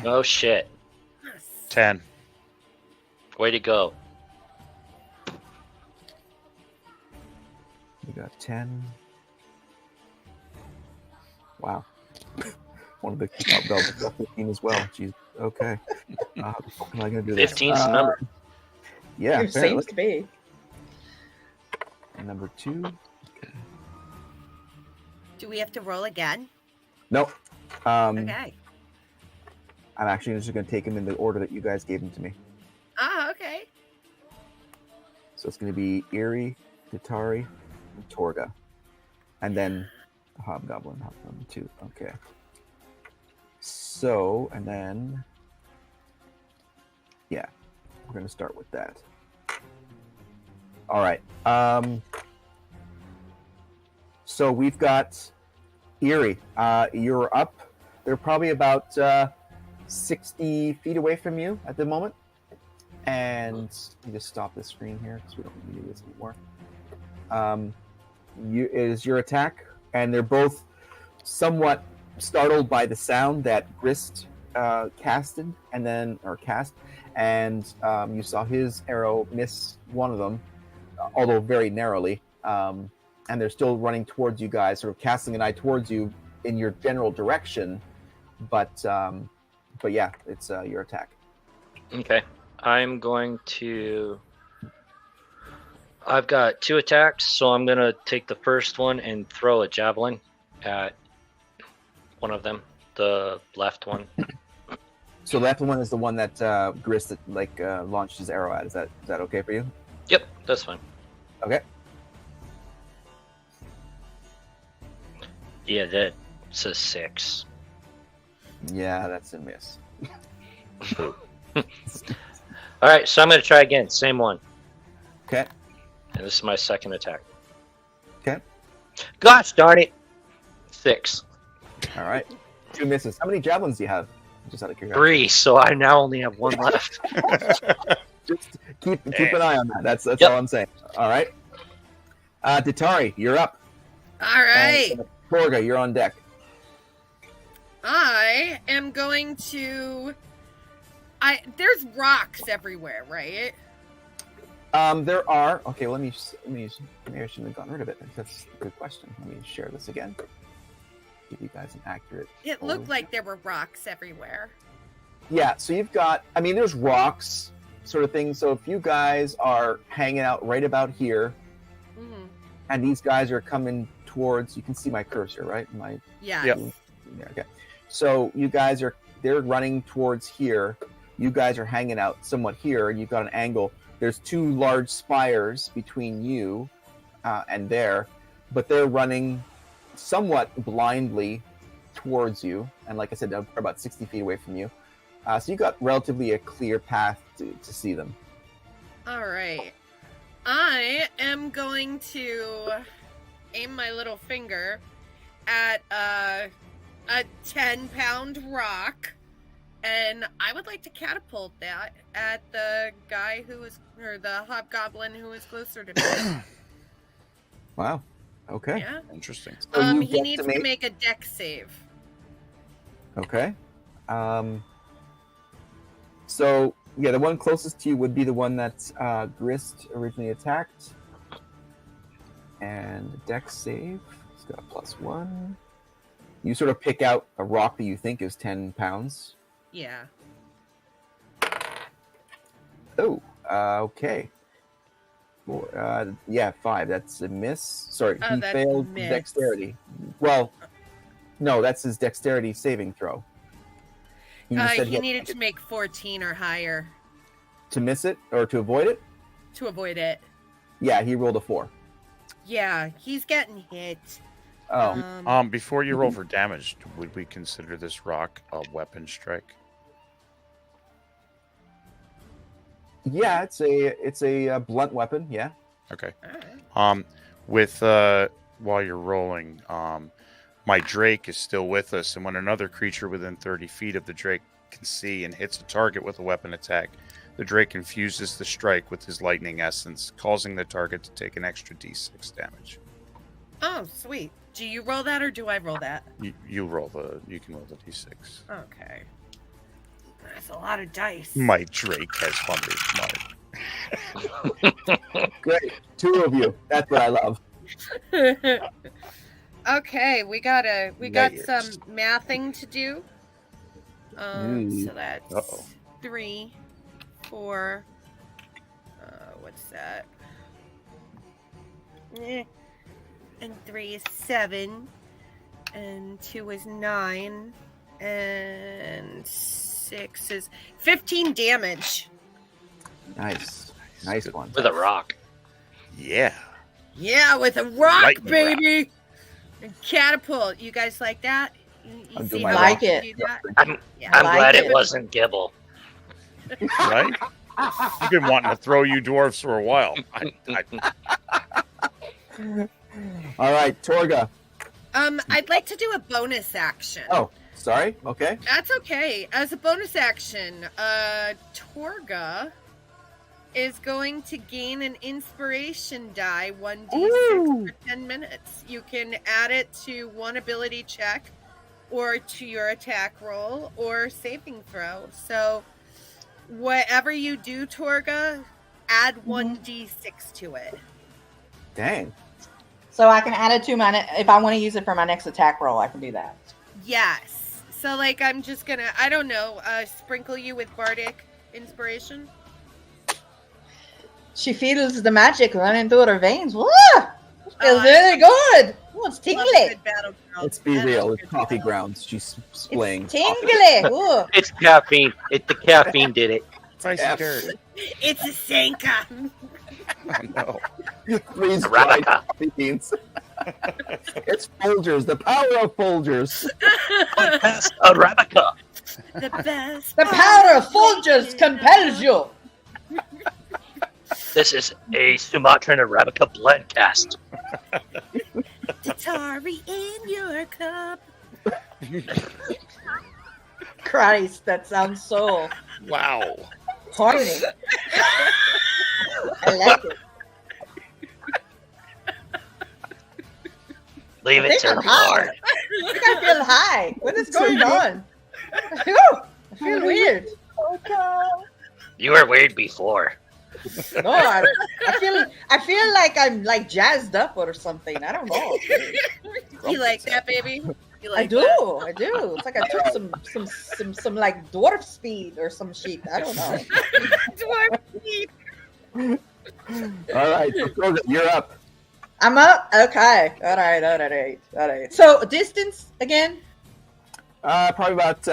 Oh shit! 10. Way to go! We got 10. Wow. One of the hobgoblins got 15 as well. Jeez. Okay. How am I going to do this? 15's the number. Yeah, It seems to be. And number 2. Do we have to roll again? Nope. Okay. I'm actually just going to take them in the order that you guys gave them to me. Ah, okay. So it's going to be Eerie, Datari, and Torga. And then the Hobgoblin 2. Okay. So, and then... Yeah, we're going to start with that. All right. So we've got Eerie. You're up. They're probably about 60 feet away from you at the moment. And let me just stop this screen here because we don't need to do this anymore. It is your attack, and they're both somewhat startled by the sound that Grist cast, and you saw his arrow miss one of them, although very narrowly. And they're still running towards you guys, sort of casting an eye towards you in your general direction. But yeah, it's your attack. Okay, I'm going to. I've got 2 attacks, so I'm gonna take the first one and throw a javelin at one of them, the left one. So the left one is the one that Grist launched his arrow at. Is that okay for you? Yep, that's fine. Okay. Yeah, that's a 6. Yeah, that's a miss. All right, so I'm gonna try again. Same one. Okay. And this is my second attack. Okay. Gosh darn it! 6. All right. 2 misses. How many javelins do you have? Just out of curiosity. 3, so I now only have 1 left. Just keep an eye on that. That's Yep. all I'm saying. All right. Datari, you're up. All right. And Torga, you're on deck. I am going to. There's rocks everywhere, right? There are. Okay, well, maybe I shouldn't have gotten rid of it. That's a good question. Let me share this again. Give you guys an accurate. It looked like there were rocks everywhere. Yeah, so you've got. I mean, there's rocks, sort of thing. So if you guys are hanging out right about here, Mm-hmm. and these guys are coming towards, you can see my cursor, right? Yeah. Yep. Yeah, okay. So you guys they're running towards here. You guys are hanging out somewhat here, and you've got an angle. There's 2 large spires between you and there, but they're running somewhat blindly towards you. And like I said, they're about 60 feet away from you. So you got relatively a clear path to see them. All right. I am going to aim my little finger at a 10-pound rock and I would like to catapult that at the guy or the hobgoblin who is closer to me. Wow. Okay. Yeah. Interesting. So you He needs to guesstimate- make a dex save. Okay. So yeah, the one closest to you would be the one that Grist originally attacked, and the dex save. It's got a +1. You sort of pick out a rock that you think is 10 pounds. Yeah. Oh, okay. Yeah, 5. That's a miss. Sorry, Oh, he that's failed miss. dexterity. Well, no, that's his dexterity saving throw. He said He needed to make 14 or higher to miss it or to avoid it. to avoid it. Yeah, he rolled a 4. Yeah, he's getting hit. Oh, Before you roll for damage, would we consider this rock a weapon strike? yeah, it's a blunt weapon. Yeah. Okay. All right. While you're rolling, my Drake is still with us, and when another creature within 30 feet of the Drake can see and hits a target with a weapon attack, the Drake infuses the strike with his lightning essence, causing the target to take an extra d6 damage. Oh, sweet. Do you roll that or do I roll that? You can roll the d6. Okay. That's a lot of dice. My Drake has Hunter's Mark. Great. 2 of you. That's what I love. Okay, we got Layers. some mathing to do. So that's Uh-oh. 3, 4. What's that? And 3 is 7, and 2 is 9, and 6 is 15 damage. Nice Good. one. With a rock. Yeah. Yeah, with a rock, Lightning baby. And catapult. You guys like that? You I'll do see my how Like I it. do that? I'm Yeah. I'm like glad it. it wasn't Gibble. Right? I've been wanting to throw you dwarves for a while. All right, Torga. I'd like to do a bonus action. Oh, sorry. Okay. That's okay. As a bonus action, Torga is going to gain an inspiration die 1d6 for 10 minutes. You can add it to one ability check or to your attack roll or saving throw. So whatever you do, Torga, add 1d6 to it. Dang. So I can add it to if I want to use it for my next attack roll, I can do that. Yes. So like I'm just gonna, I don't know, sprinkle you with bardic inspiration. She feels the magic running through her veins. Woo! It feels I really good. Ooh, it's Love a tingly. good battle girl. Let's be I real. love It's good coffee battle. grounds. She's splaying. It's tingly. Ooh. It's caffeine. The caffeine did it. Nice Yeah. dirt. It's a Sanka. Oh, no. Freeze The dried Ravnica. coffee beans. It's Folgers. The power of Folgers. Arabica. The best. The power of Folgers compels you. This is a Sumatran Arabica blend cast. Atari in your cup. Christ, that sounds so Wow. horny. I like it. Leave I it think to I'm the high. Lord. I think I feel high. What is going on? Phew, I feel weird. You were weird before. No, I feel like I'm like jazzed up or something. I don't know. You like that, baby? You I like do. that? I do. It's like I took some like dwarf speed or some shit. I don't know. Dwarf meat. All right, so Torga, you're up. I'm up. Okay. All right. So distance again. Probably about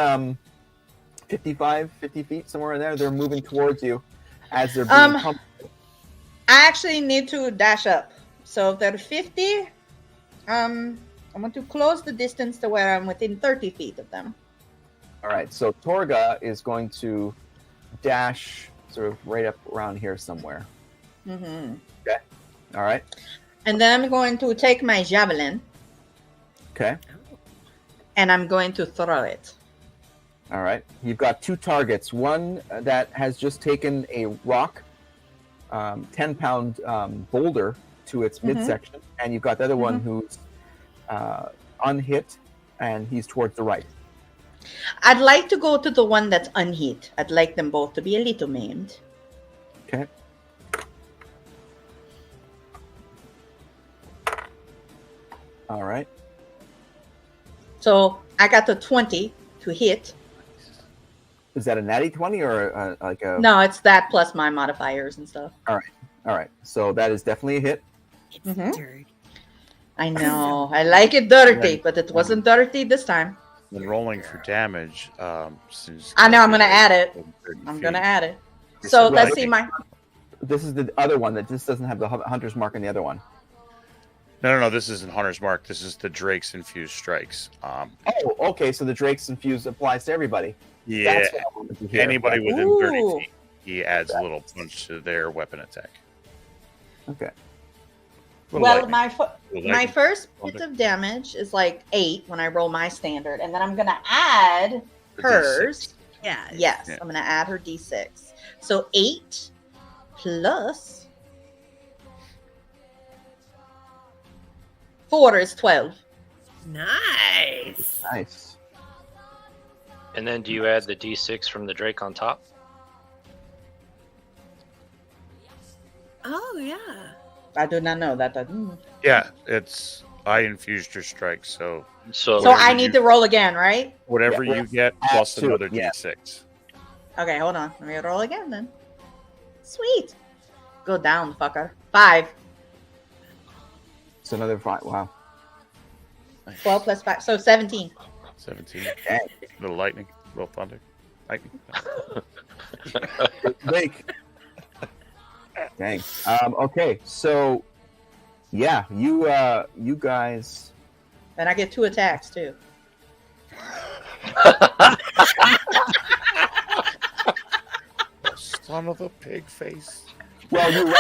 50 feet, somewhere in there. They're moving towards you as they're being pumped. I actually need to dash up. So if they're 50, I want to close the distance to where I'm within 30 feet of them. All right, so Torga is going to dash sort of right up around here somewhere. Mm-hmm. All right. And then I'm going to take my javelin Okay. and I'm going to throw it. All right. You've got 2 targets. One that has just taken a rock, 10-pound boulder to its midsection, and you've got the other one who's unhit, and he's towards the right. I'd like to go to the one that's unhit. I'd like them both to be a little maimed. Okay. All right. So I got the 20 to hit. Is that a natty 20 or like a? No, it's that plus my modifiers and stuff. All right. So that is definitely a hit. It's dirty. I know. I like it dirty, but it wasn't dirty this time. When rolling for damage, since I know. I'm gonna add it. 30 I'm feet. gonna add it. So Right. let's see my. This is the other one that just doesn't have the hunter's mark in the other one. No. This isn't Hunter's Mark. This is the Drake's Infused Strikes. Oh, okay. So the Drake's Infused applies to everybody. Yeah. That's what I wanted to hear. Anybody within Ooh. 30 feet, he adds a little punch to their weapon attack. Okay. Little Well, lightning. Little my lightning. first bit of damage is like 8 when I roll my standard, and then I'm gonna add The hers. Yeah. Yes, Yeah. I'm gonna add her d6. So 8 plus 4 is 12. Nice. Nice. And then do you add the d6 from the Drake on top? Oh yeah. I do not know that. Yeah, I infused your strike, so So, So whatever I need to roll again, right? whatever Yeah, you get add plus to it, another yeah. d6. Okay, hold on. Let me roll again then. Sweet. Go down, fucker. 5. So another 5. Wow. 12 plus 5. So 17. 17. Dang. Little lightning, little thunder. Lightning. Blake. Dang. Okay. So, yeah, you guys. And I get 2 attacks too. Son of a pig face. Well, you ran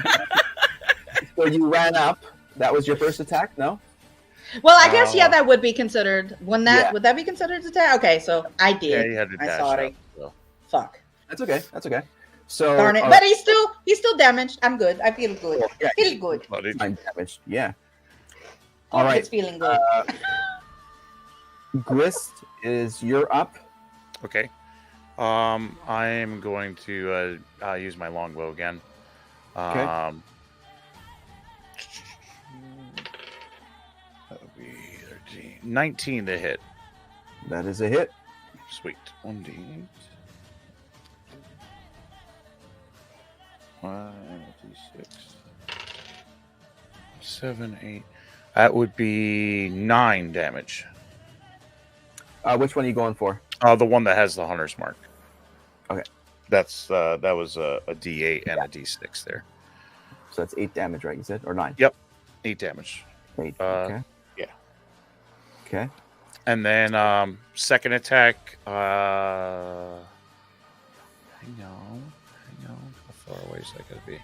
up. So you ran up. That was your first attack, no? Well, I guess that would be considered. Would that be considered attack? Okay, so I Yeah, did. you had to I dash sorry. up. So. Fuck. That's okay. So Darn it. But he's still damaged. I'm good. I feel good. Yeah, Feel good. Bloody- time damage. Yeah. All right. It's feeling good. Grist you're up. Okay. I am going to use my longbow again. Okay. That would be 13. 19 to hit. That is a hit. Sweet. 1d8. 5d6. 7, 8. That would be 9 damage. Which one are you going for? The one that has the hunter's mark. Okay. That was a d8 and a d6 there. So that's 8 damage, right? You said, or 9? Yep. 8 damage. 8. Yeah. Okay. And then second attack. Hang on. How far away is that going to be?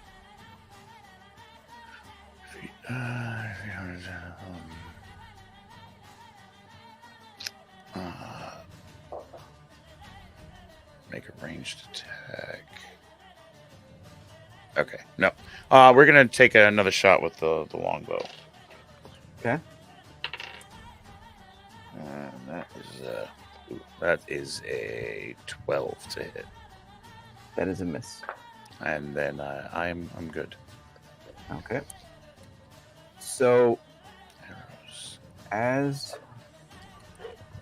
Make a ranged attack. Okay, no. We're going to take another shot with the longbow. Okay. And that is a 12 to hit. That is a miss. And then I'm good. Okay. So Arrows.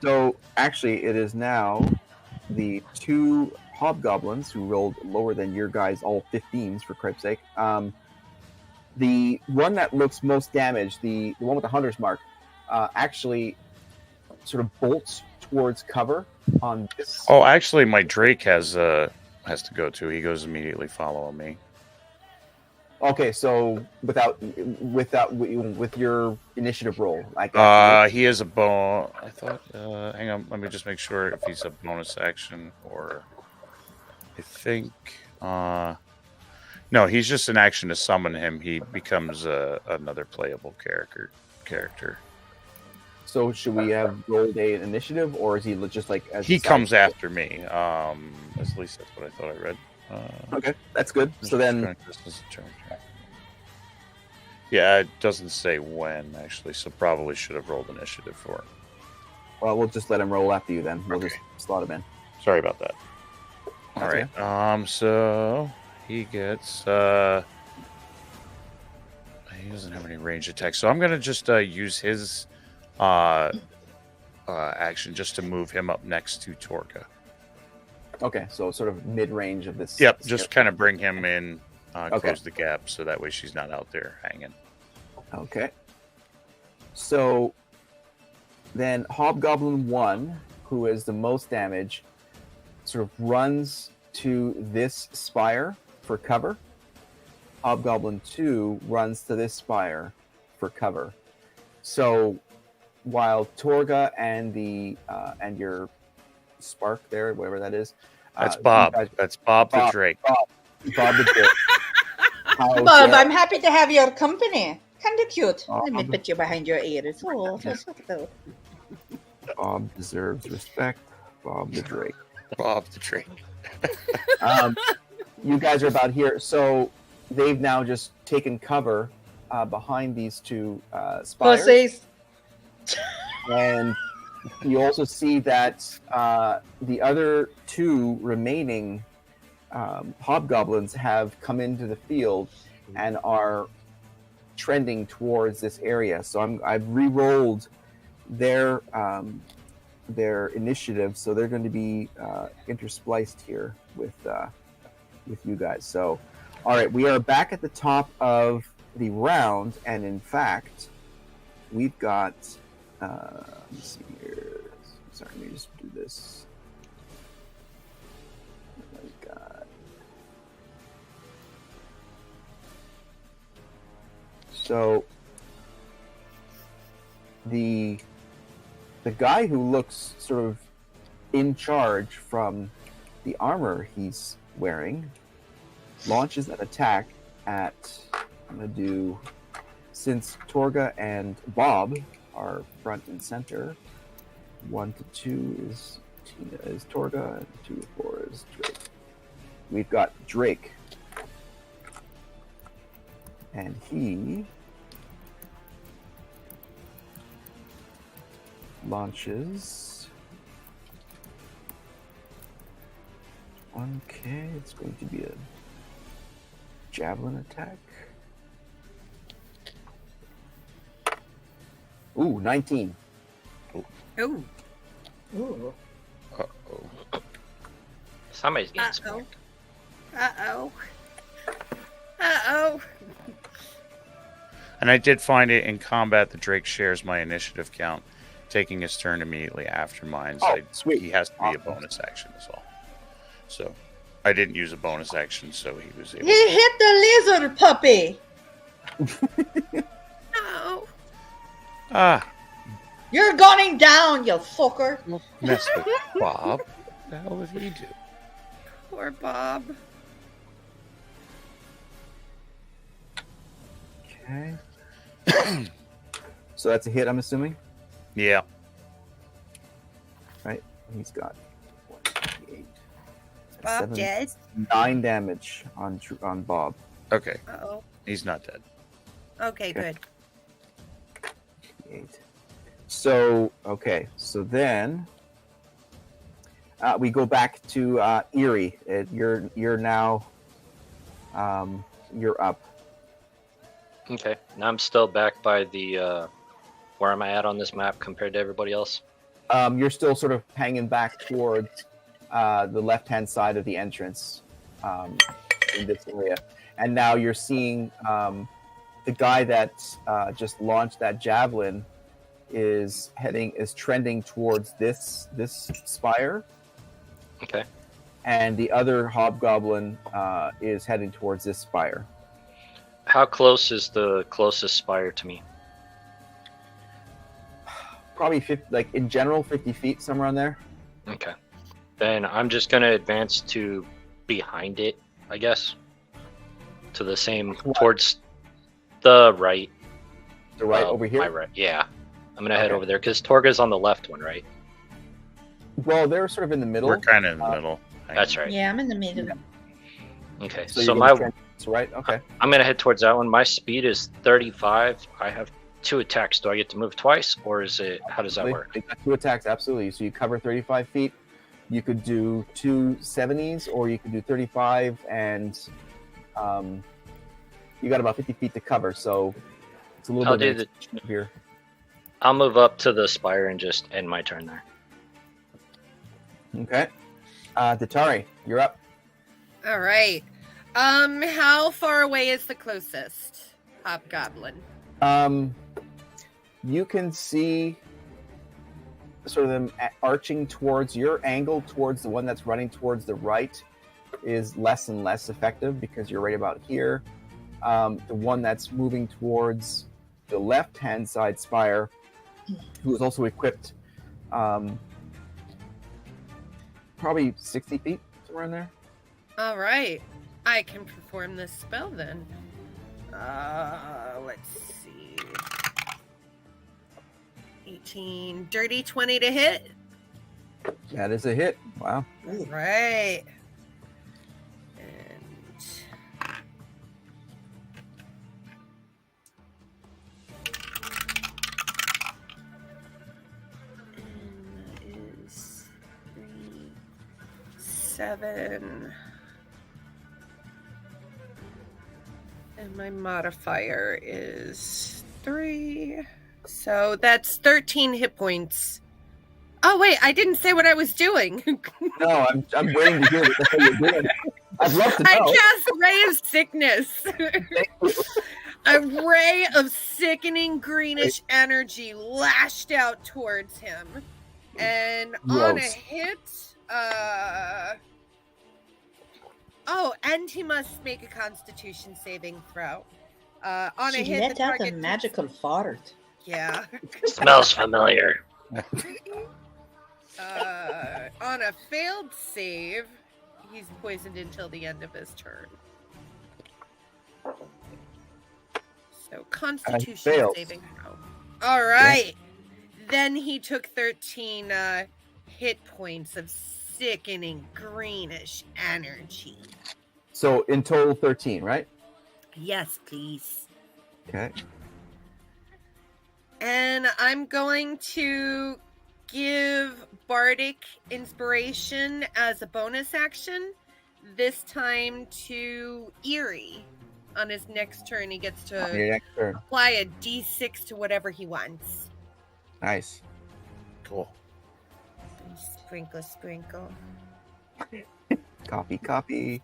So actually, it is now the 2 hobgoblins who rolled lower than your guys, all 15s for cripe's sake. The one that looks most damaged, the one with the hunter's mark, actually sort of bolts towards cover on this. Oh, actually, my Drake has to go too. He goes immediately following me. Okay, so with your initiative roll, He has a bone. I thought. Hang on. Let me just make sure if he's a bonus action or. I think. No, he's just an action to summon him. He becomes another playable character. So should we have rolled an initiative, or is he just like as He a side- comes after me. At least that's what I thought I read. Okay, that's good. So then, yeah, it doesn't say when actually, so probably should have rolled initiative for it. well, we'll just let him roll after you. Then we'll Okay. just slot him in. Sorry about that. All That's right. So he gets. He doesn't have any range attacks, so I'm gonna just use his action just to move him up next to Torka. Okay, so sort of mid-range of this. Yep, this just area. kind of bring him in, Okay. close the gap, so that way she's not out there hanging. Okay. So then Hobgoblin 1, who is the most damage, sort of runs to this spire for cover. Hobgoblin 2 runs to this spire for cover. So while Torga and the and your spark there, whatever that is, That's you Bob. guys- That's Bob the Bob. Drake. Bob the Drake. How Bob, dare- I'm happy to have your company. Kind of cute. Let me Bob. put you behind your ears. Oh, so subtle. Bob deserves respect. Bob the Drake. Bob the Drake. You guys are about here, so they've now just taken cover behind these two spires, Pussies. and you also see that the other two remaining hobgoblins have come into the field and are trending towards this area. So I've re-rolled their initiative, so they're going to be interspliced here with you guys. So, all right, we are back at the top of the round, and in fact, we've got. Let me see here. Sorry, let me just do this. We've got. So the guy who looks sort of in charge from the armor he's wearing launches an attack at. I'm gonna do, since Torga and Bob are front and center. 1 to 2 is Torga, and 2 to 4 is Drake. We've got Drake, and he launches. Okay, it's going to be a javelin attack. Ooh, 19. Oh, Ooh. Uh-oh. Somebody's getting uh-oh. smoked. Uh-oh. Uh-oh. And I did find it in combat that Drake shares my initiative count, taking his turn immediately after mine. So Oh, sweet. He has to be a Awesome. bonus action as well. So I didn't use a bonus action, so he was able He hit the lizard puppy. Uh-oh. Ah, You're going down, you fucker. mess with Bob. What the hell did he do? Poor Bob. Okay. So that's a hit, I'm assuming? Yeah. Right? He's got 1d8. Bob dead. 9 damage on Bob. Okay. Uh-oh. He's not dead. Okay, Okay. good. 8. So, okay. So then we go back to Erie. You're now you're up. Okay. Now I'm still back by the where am I at on this map compared to everybody else? You're still sort of hanging back towards the left-hand side of the entrance in this area, and now you're seeing the guy that just launched that javelin is trending towards this spire, Okay. and the other hobgoblin is heading towards this spire. How close is the closest spire to me? Probably 50, like in general, 50 feet, somewhere on there. Okay. Then I'm just gonna advance to behind it, I guess. To the same What? towards the right. The right Oh, over here. My right. Yeah. I'm gonna head over there because Torga's on the left one, right? Well, they're sort of in the middle. We're kind of in the middle. That's right. Yeah, I'm in the middle. Okay, So, so you're my gonna trans- right? Okay. I'm gonna head towards that one. My speed is 35. I have 2 attacks. Do I get to move twice, or is it? How does that work? They got 2 attacks, absolutely. So you cover 35 feet. You could do 2 70s, or you could do 35, and you got about 50 feet to cover. So it's a little I'll bit do of here. I'll move up to the spire and just end my turn there. Okay. Datari, you're up. All right. How far away is the closest hobgoblin? You can see sort of them arching towards your angle towards the one that's running towards the right is less and less effective because you're right about here. The one that's moving towards the left-hand side spire, who is also equipped, probably 60 feet, somewhere in there. All right. I can perform this spell then. Let's see. 18, dirty 20 to hit. That is a hit. Wow. All right. And that is 3, 7. And my modifier is 3. So that's 13 hit points. Oh, wait, I didn't say what I was doing. No, I'm waiting to hear what the hell you're doing. I'd love to know. I cast Ray of Sickness. A ray of sickening greenish energy lashed out towards him. And on a Gross. hit, oh, and he must make a Constitution saving throw. On She a hit, let the out target a magical fart. Yeah. Smells familiar. On a failed save, he's poisoned until the end of his turn. So Constitution fails. saving throw. All right. Then he took 13 hit points of sickening greenish energy. So in total 13, right? Yes, please. Okay. And I'm going to give Bardic Inspiration as a bonus action, this time to Eerie. On his next turn, he gets Your to next turn. apply a d6 to whatever he wants. Nice. Cool. Sprinkle, sprinkle. Copy. Sprinkle.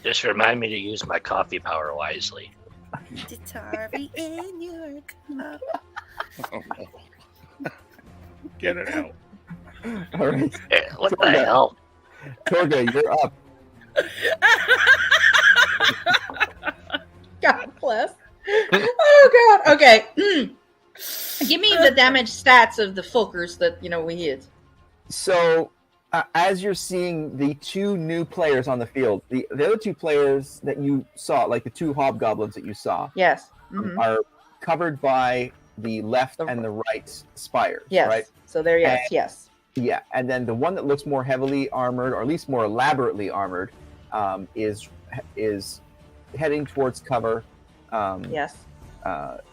Just remind me to use my coffee power wisely. Datari in your cup. Oh, no. Get it out. All right. What the Torga. hell? Torga, you're up. God bless. Oh God. Okay. Give me the damage stats of the Folkers that we hit. So, as you're seeing the 2 new players on the field, the other 2 players that you saw, like the 2 hobgoblins that you saw, Yes. are covered by the left and the right spires, Yes. right? So there. Yes. And- Yes. Yeah, and then the one that looks more heavily armored, or at least more elaborately armored, is heading towards cover. Yes.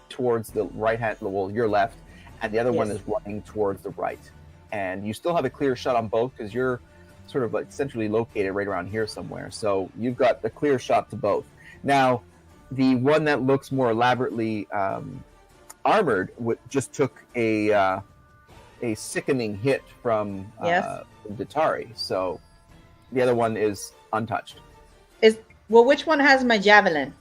Towards the right hand, well, your left, and the other one Yes. is running towards the right. And you still have a clear shot on both because you're sort of like centrally located right around here somewhere. So you've got the clear shot to both. Now, the one that looks more elaborately armored just took a sickening hit from Yes. Datari. So the other one is untouched. Well, which one has my javelin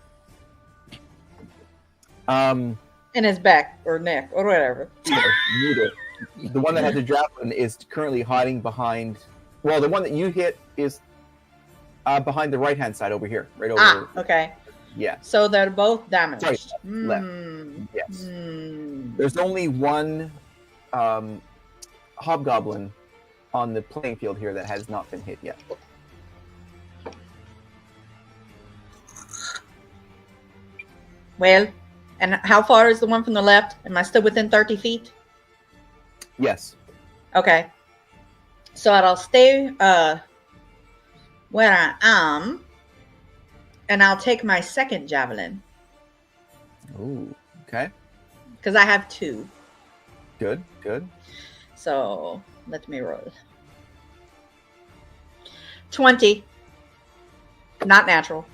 in his back or neck or whatever? Neither. The one that has a javelin is currently hiding behind. Well, the one that you hit is behind the right-hand side over here, right over. Okay. Yeah. So they're both damaged. Sorry, left. Hmm. Yes. Hmm. There's only one hobgoblin on the playing field here that has not been hit yet. Well, And how far is the one from the left? Am I still within 30 feet? Yes. Okay. So I'll stay where I am, and I'll take my second javelin Ooh. Okay. because I have 2. Good. Good. So let me roll. 20. Not natural.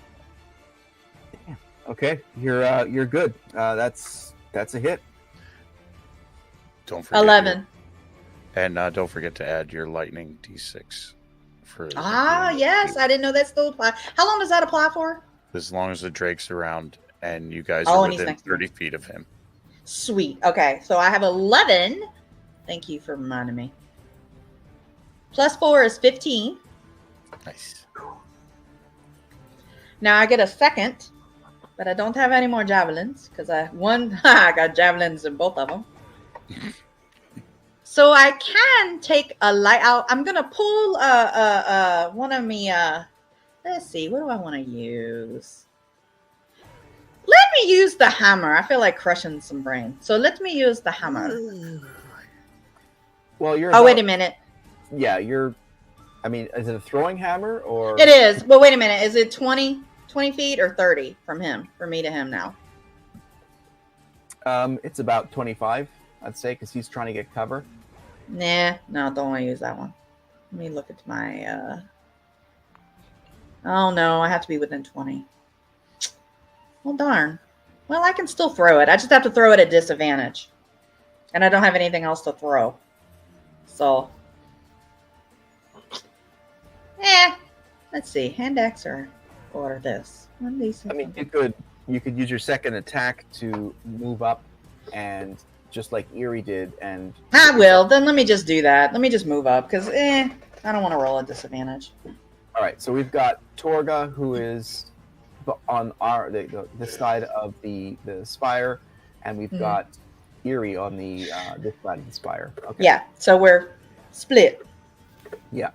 Okay. You're good. That's a hit. Don't forget 11. And don't forget to add your lightning d6 for. Yes. I didn't know that still applied. How long does that apply for? As long as the drake's around and you guys Oh, are and he's within next to me. 30 feet of him. Sweet. Okay. So I have 11. Thank you for reminding me. Plus 4 is 15. Nice. Now I get a second, but I don't have any more javelins because I got javelins in both of them. So I can take a light out. I'm gonna pull one of me. Let's see, what do I want to use? Let me use the hammer. I feel like crushing some brain, so let me use the hammer. Well, you're. Oh, wait a minute. Yeah, you're. I mean, is it a throwing hammer or? It is. Well, wait a minute. Is it 20 feet or 30 from him, from me to him now? It's about 25, I'd say, because he's trying to get cover. Nah, no, don't want to use that one. Let me look at my. Oh no, I have to be within 20. Well, darn. Well, I can still throw it. I just have to throw it at disadvantage, and I don't have anything else to throw. So, let's see, hand axe or this. One of these. I mean, you could use your second attack to move up, and just like Eerie did, and I will. Then let me just do that. Let me just move up because I don't want to roll at disadvantage. All right, so we've got Torga, who is on this side of the spire, and we've got Eerie on the this side of the spire. Okay. Yeah, so we're split. Yeah.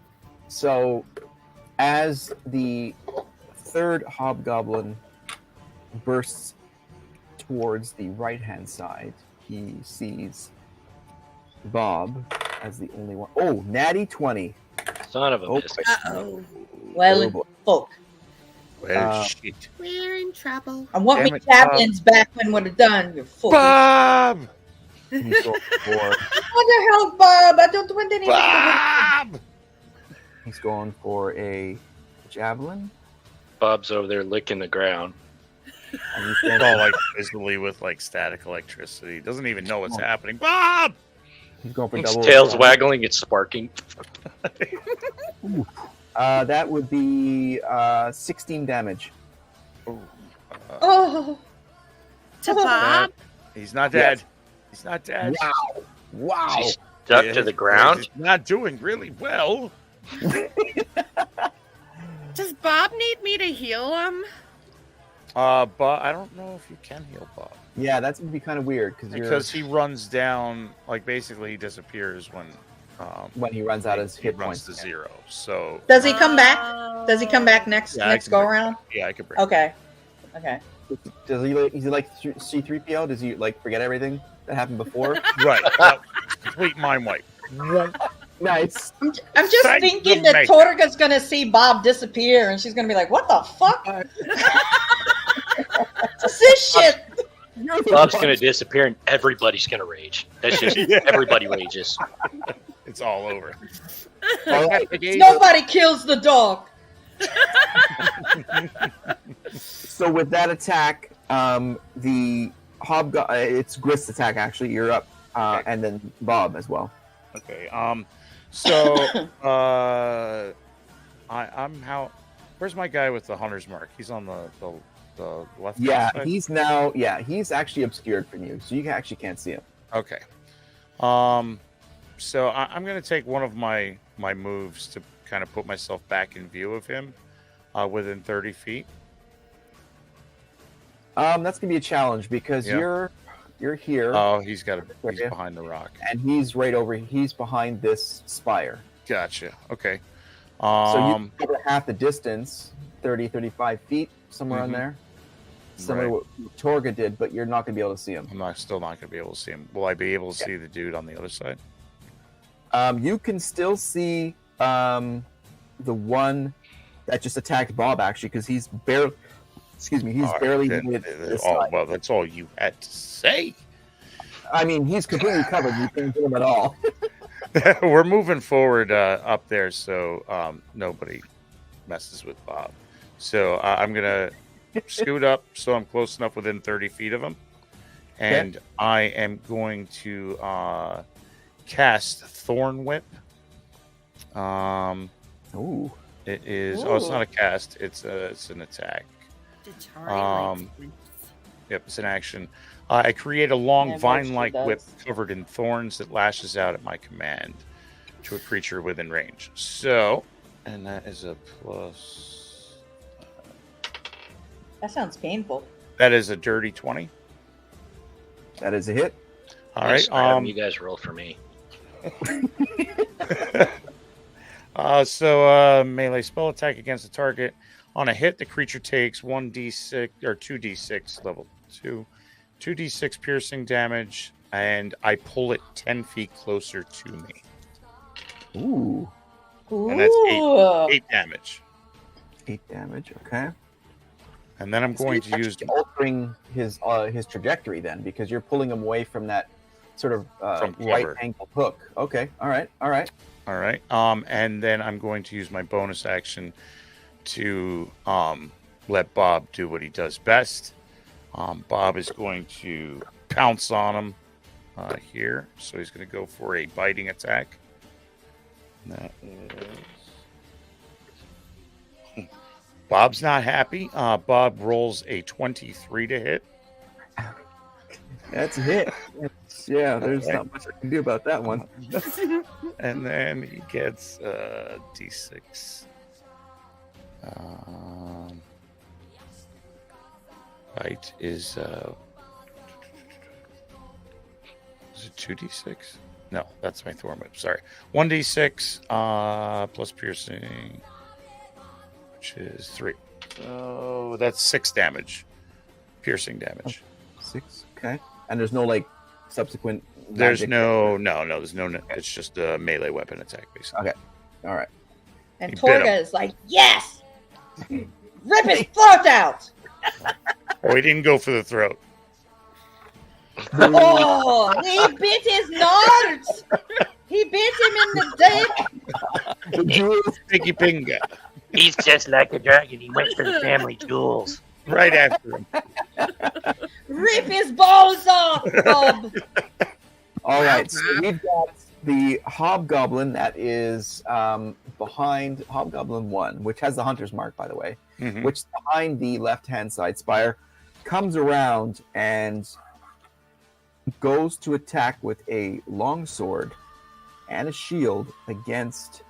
So as the third hobgoblin bursts towards the right-hand side, he sees Bob as the only one. Oh, natty 20. Son of a Oh, biscuit. Uh-oh. Well, Oh, boy. folk. Well, shit. We're in trouble. I want Damn me it, javelins back when we're done. You fool. Bob! He's going for, What the hell, Bob? I don't want anything. Bob! he's going for a javelin. Bob's over there licking the ground. And he's It's going all for, like visually with like static electricity. Doesn't even know what's happening. Bob! he's going for His double. tail's waggling, it's sparking. That would be 16 damage. Oh, To Bob? He's not dead. He's not dead. Wow! Wow! She's stuck Yeah, to the he's ground. not doing really well. Does Bob need me to heal him? But I don't know if you can heal Bob Yeah, that's gonna be kind of weird because he runs down. Like basically, he disappears when he runs out his he hit runs points. to 0. So does he come back? Does he come back next Yeah, I next can go bring- around? yeah, I could bring. Okay. Is he like C3PO? Does he like forget everything that happened before? Right. Yep. Complete mind wipe. Nice. I'm just Thank thinking the that maker. Torga's gonna see Bob disappear, and she's gonna be like, "What the fuck? What's this shit?" Bob's gonna disappear and everybody's gonna rage. That's just Yeah. everybody rages. It's all over. All right. Nobody kills the dog. So with that attack, the it's Grist's attack actually. You're up, and then Bob as well. Okay. So I'm how? Where's my guy with the hunter's mark? He's on the left. Yeah, side? he's actually obscured from you, so you actually can't see him. Okay. So I'm going to take one of my moves to kind of put myself back in view of him, within 30 feet. That's gonna be a challenge because Yeah. you're here, Oh, he's Where you? behind the rock. and he's right over. He's behind this spire. Gotcha. Okay. So you cover half the distance, 30, 35 feet, somewhere on Mhm. there. similar to what Torga did, but you're not going to be able to see him. Still not going to be able to see him. Will I be able to see the dude on the other side? You can still see the one that just attacked Bob, actually, because he's barely. Excuse me, he's barely hit this side. Well, that's all you had to say. I mean, he's completely covered. You can't hit him at all. We're moving forward up there, so nobody messes with Bob. So I'm gonna scoot up so I'm close enough within 30 feet of him, and I am going to cast Thorn Whip. Ooh. It is. Oh, it's not a cast. It's an attack. Yep, it's an action. I create a long vine-like whip covered in thorns that lashes out at my command to a creature within range. So, and that is a plus. That sounds painful. That is a dirty 20. That is a hit. All right. You guys roll for me. So melee spell attack against the target. On a hit, the creature takes 1d6 or 2d6 level 2, 2d6 piercing damage, and I pull it 10 feet closer to me. Ooh. And that's 8 damage. 8 damage. Okay. And then I'm going to use altering his trajectory then, because you're pulling him away from that sort of right angle hook. Okay. All right. And then I'm going to use my bonus action to let Bob do what he does best. Bob is going to pounce on him here. So he's going to go for a biting attack. And that is... Bob's not happy. Bob rolls a 23 to hit. That's a hit. There's not much I can do about that one. And then he gets D6. Bite is it 2d6? No, that's my thorn whip. Sorry, 1d6 plus piercing, which is 3. So that's 6 damage, piercing damage. 6. Okay. And there's no subsequent. There's no. It's just a melee weapon attack, basically. Okay. All right. And Torga is like, yes. Rip his throat out! Oh, he didn't go for the throat. Oh, he bit his nuts! He bit him in the dick! Sticky finger. He's just like a dragon. He went for the family jewels. Right after him. Rip his balls off, Bob! All right, so we've got the Hobgoblin that is behind Hobgoblin 1, which has the Hunter's Mark, by the way, which is behind the left-hand side spire, comes around and goes to attack with a longsword and a shield against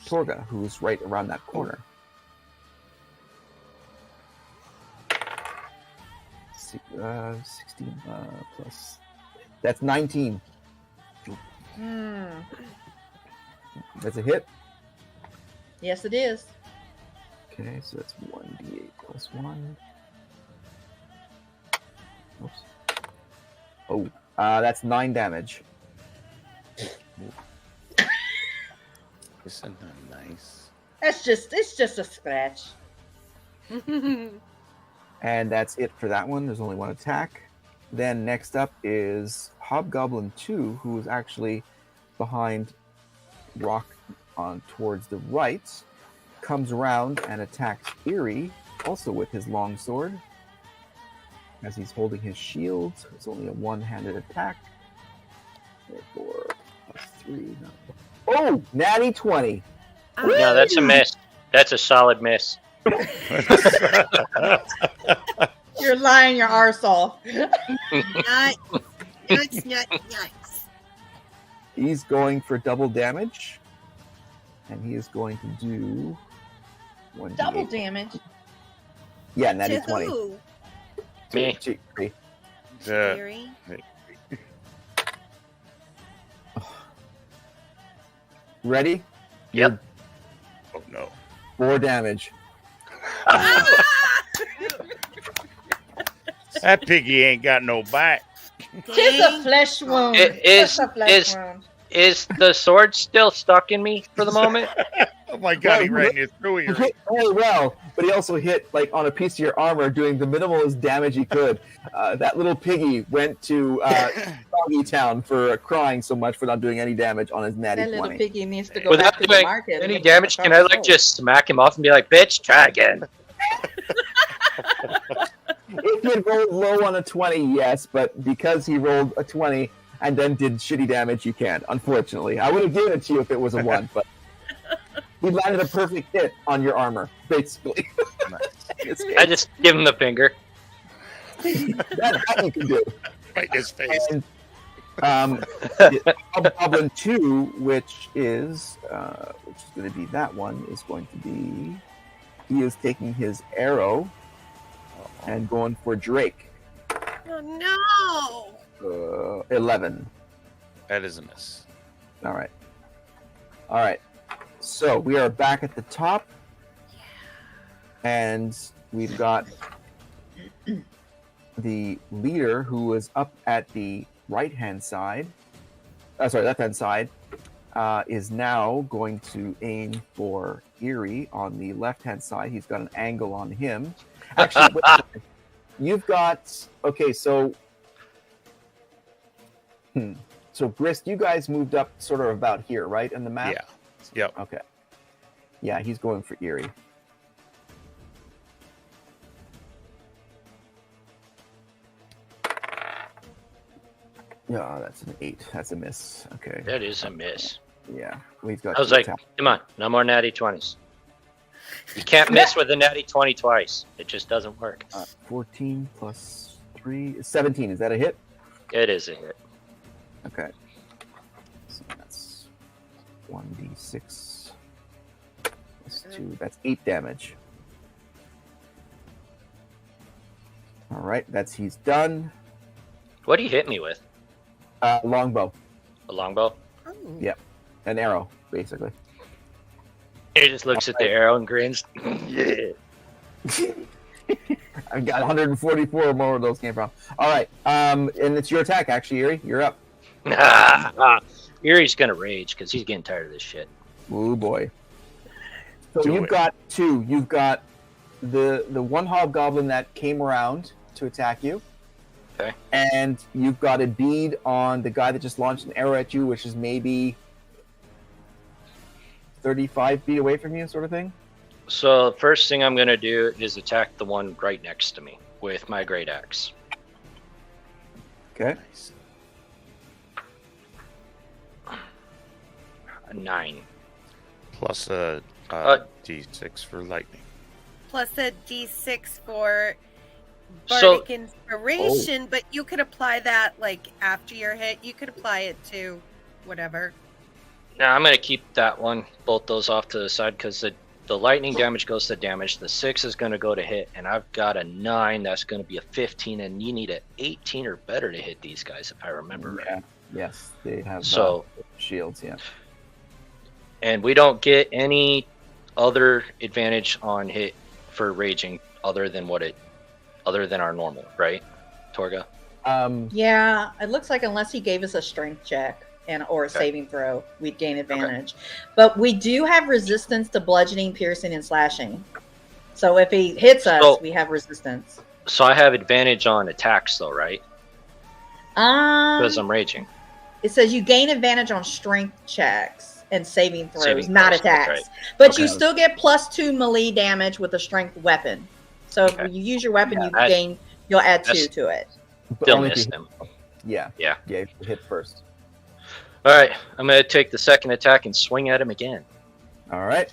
Torga, who's right around that corner. 16 plus... That's 19. That's a hit. Yes, it is. Okay, so that's 1d8 plus 1. Oops. Oh, that's 9 damage. Isn't that nice? It's just a scratch. And that's it for that one. There's only one attack. Then next up is Hobgoblin 2, who is actually behind Rock on towards the right. Comes around and attacks Eerie, also with his longsword. As he's holding his shield. It's only a one-handed attack. Therefore, plus 3. No. Oh, natty 20. No, that's a miss. That's a solid miss. You're lying your arse off. Nuts. He's going for double damage. And he is going to do... Double damage? Yeah, natty 20. Who? Me. 2, 3. Scary. Ready? Yep. Oh no. 4 damage. That piggy ain't got no back. Tis a flesh wound. Is the sword still stuck in me for the moment? Oh my god, he ran you through He here. hit very well, but he also hit like on a piece of your armor, doing the minimalist damage he could. That little piggy went to Doggy Town for crying so much for not doing any damage on his natty That little 20. piggy needs to go Without back to the doing market. any and damage, get can I a like sword. just smack him off and be like, "Bitch, try again"? If he had rolled low on a 20, yes, but because he rolled a 20 and then did shitty damage, you can't, unfortunately. I would have given it to you if it was a 1, but he landed a perfect hit on your armor, basically. I just give him the finger. that you can do. Right in his face. And, Goblin 2, which is going to be that one, is going to be... He is taking his arrow and going for Drake. Oh no! 11. That is a miss. All right. So we are back at the top, and we've got the leader who was up at the right-hand side. Left-hand side is now going to aim for Erie on the left-hand side. He's got an angle on him. Actually, wait, you've got so Grist, you guys moved up sort of about here, right, in the map? Yeah. Yep. Okay. Yeah, he's going for Erie. Yeah, that's an 8. That's a miss. Okay. That is a miss. Yeah. We've got I was like, come on, no more natty 20s. You can't miss with a natty 20 twice. It just doesn't work. 14 plus 3 is 17. Is that a hit? It is a hit. Okay. So that's 1d6 plus 2. That's 8 damage. All right, he's done. What do you hit me with? Longbow. A longbow? Oh. Yep. An arrow, basically. He just looks at the arrow and grins. Yeah. I've got 144 more where those came from. All right, and it's your attack, actually, Erie. You're up. Erie's gonna rage because he's getting tired of this shit. Oh boy. So Do you've it. got 2. You've got the one hobgoblin that came around to attack you. Okay. And you've got a bead on the guy that just launched an arrow at you, which is maybe 35 feet away from you, sort of thing. So the first thing I'm gonna do is attack the one right next to me with my great axe. Okay. Nice. A 9. Plus a D6 for lightning. Plus a D6 for So- bardic inspiration, but you could apply that like after your hit. You could apply it to whatever. Now I'm gonna keep that one, both those off to the side because the lightning damage goes to damage. The 6 is gonna go to hit, and I've got a 9. That's gonna be a 15, and you need an 18 or better to hit these guys, if I remember right. Yes, they have So, shields, yeah. and we don't get any other advantage on hit for raging other than our normal, right, Torga? Yeah, it looks like unless he gave us a strength check or a saving throw, we'd gain advantage. But we do have resistance to bludgeoning, piercing, and slashing. So if he hits us, we have resistance. So I have advantage on attacks, though, right? Because I'm raging. It says you gain advantage on strength checks and saving throws, Saving not throws, that's attacks. right. But Okay. you still get +2 melee damage with a strength weapon. So Okay. if you use your weapon, Yeah, you'll add 2 that's- to it. But Still only if missed you him. Yeah. Yeah. Yeah, if you hit first. All right, I'm going to take the second attack and swing at him again. All right.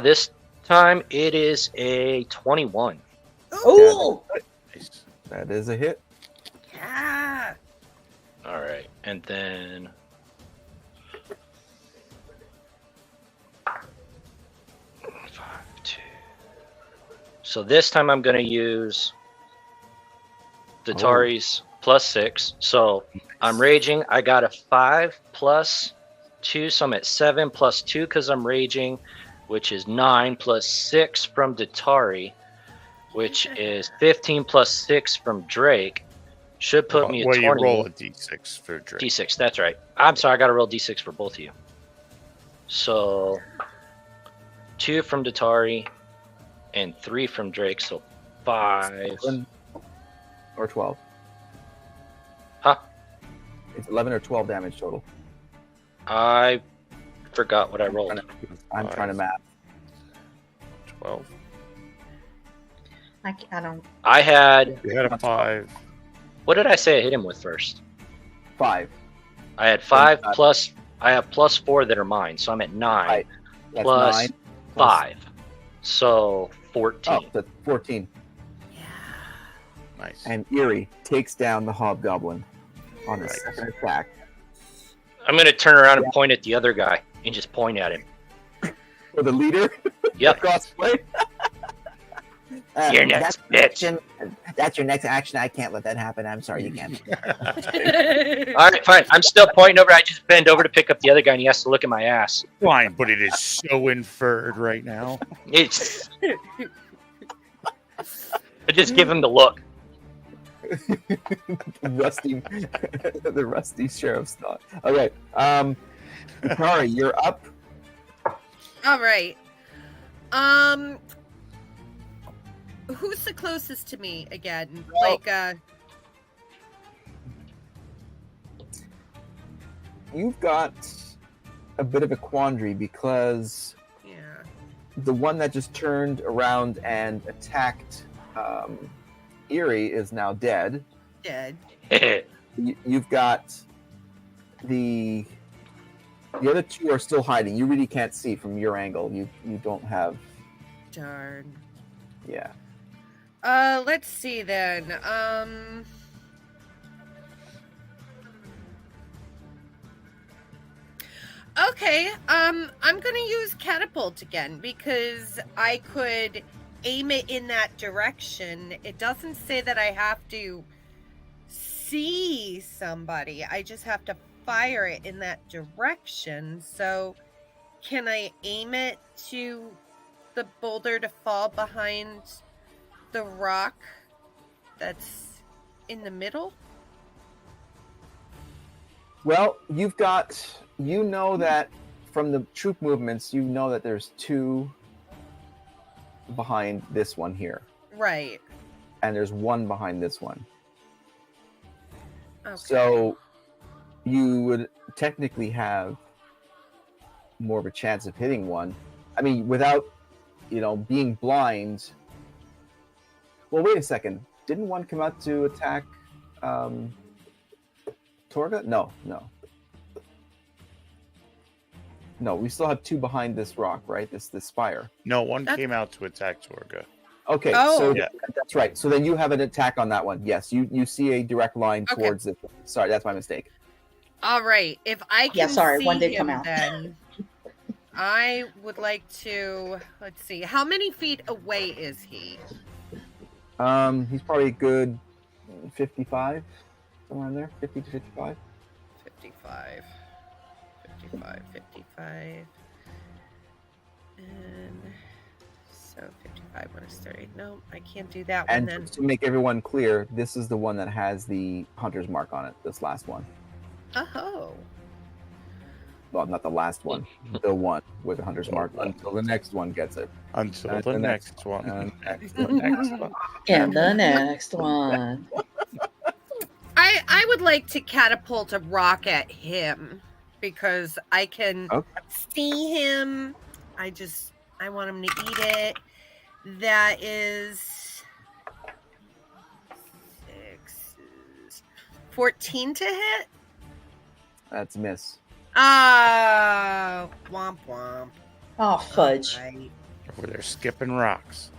This time it is a 21. Ooh! Nice. That is a hit. Yeah. All right, and then 5, 2. So this time I'm going to use Datari's +6. So I'm raging. I got a 5 plus 2, so I'm at 7 plus 2 because I'm raging, which is 9 plus 6 from Datari. which is 15 plus 6 from Drake. Should put me at 20. You roll a d6 for Drake. D6, that's right. I'm sorry, I got to roll D6 for both of you. So 2 from Datari and 3 from Drake, so 5. 11 or 12. Huh? It's 11 or 12 damage total. I forgot what I rolled. I'm trying to math. 12. I don't. I had. You had a 5. What did I say I hit him with first? 5. I had 5 plus. I have plus 4 that are mine, so I'm at 9. Right. That's Plus 9. 5. So 14. Oh, that's 14. Nice. And Eerie takes down the hobgoblin on the second attack. I'm going to turn around and point at the other guy and just point at him. For the leader? Yep. Across the way? Your next bitch. That's your next action. I can't let that happen. I'm sorry, you can't. All right, fine. I'm still pointing over. I just bend over to pick up the other guy, and he has to look at my ass. Fine, but it is so inferred right now. It's. I just give him the look. The rusty sheriff's thought. Okay. Kari, you're up. All right. Who's the closest to me again? Well, you've got a bit of a quandary because the one that just turned around and attacked Eerie is now dead. Dead. You've got the other two are still hiding. You really can't see from your angle. You don't have. Darn. Yeah. Let's see then. Okay, I'm gonna use catapult again because I could aim it in that direction. It doesn't say that I have to see somebody. I just have to fire it in that direction. So can I aim it to the boulder to fall behind the rock that's in the middle? Well, you know that from the troop movements, you know that there's 2 behind this one here. Right. And there's 1 behind this one. Okay. So you would technically have more of a chance of hitting one. I mean, without, being blind. Well, wait a second. Didn't one come out to attack Torga? No. No, we still have 2 behind this rock, right? This spire. No, one came out to attack Torga. Okay, so that's right. So then you have an attack on that one. Yes, you see a direct line towards it. Sorry, that's my mistake. All right. If I can see one did him, come out. then I would like to. Let's see. How many feet away is he? He's probably a good 55, somewhere in there. 50 to 55. 55. And so 55 minus 30. No, I can't do that one And then. to make everyone clear, this is the one that has the hunter's mark on it. This last one. Oh. Well, not the last one. The one with the hunter's mark until the next one gets it. Until the next one. And The next one. And the next one. I would like to catapult a rock at him because I can see him. I want him to eat it. That is 14 to hit. That's a miss. Ah, womp womp. Oh, fudge. Right. Over there skipping rocks.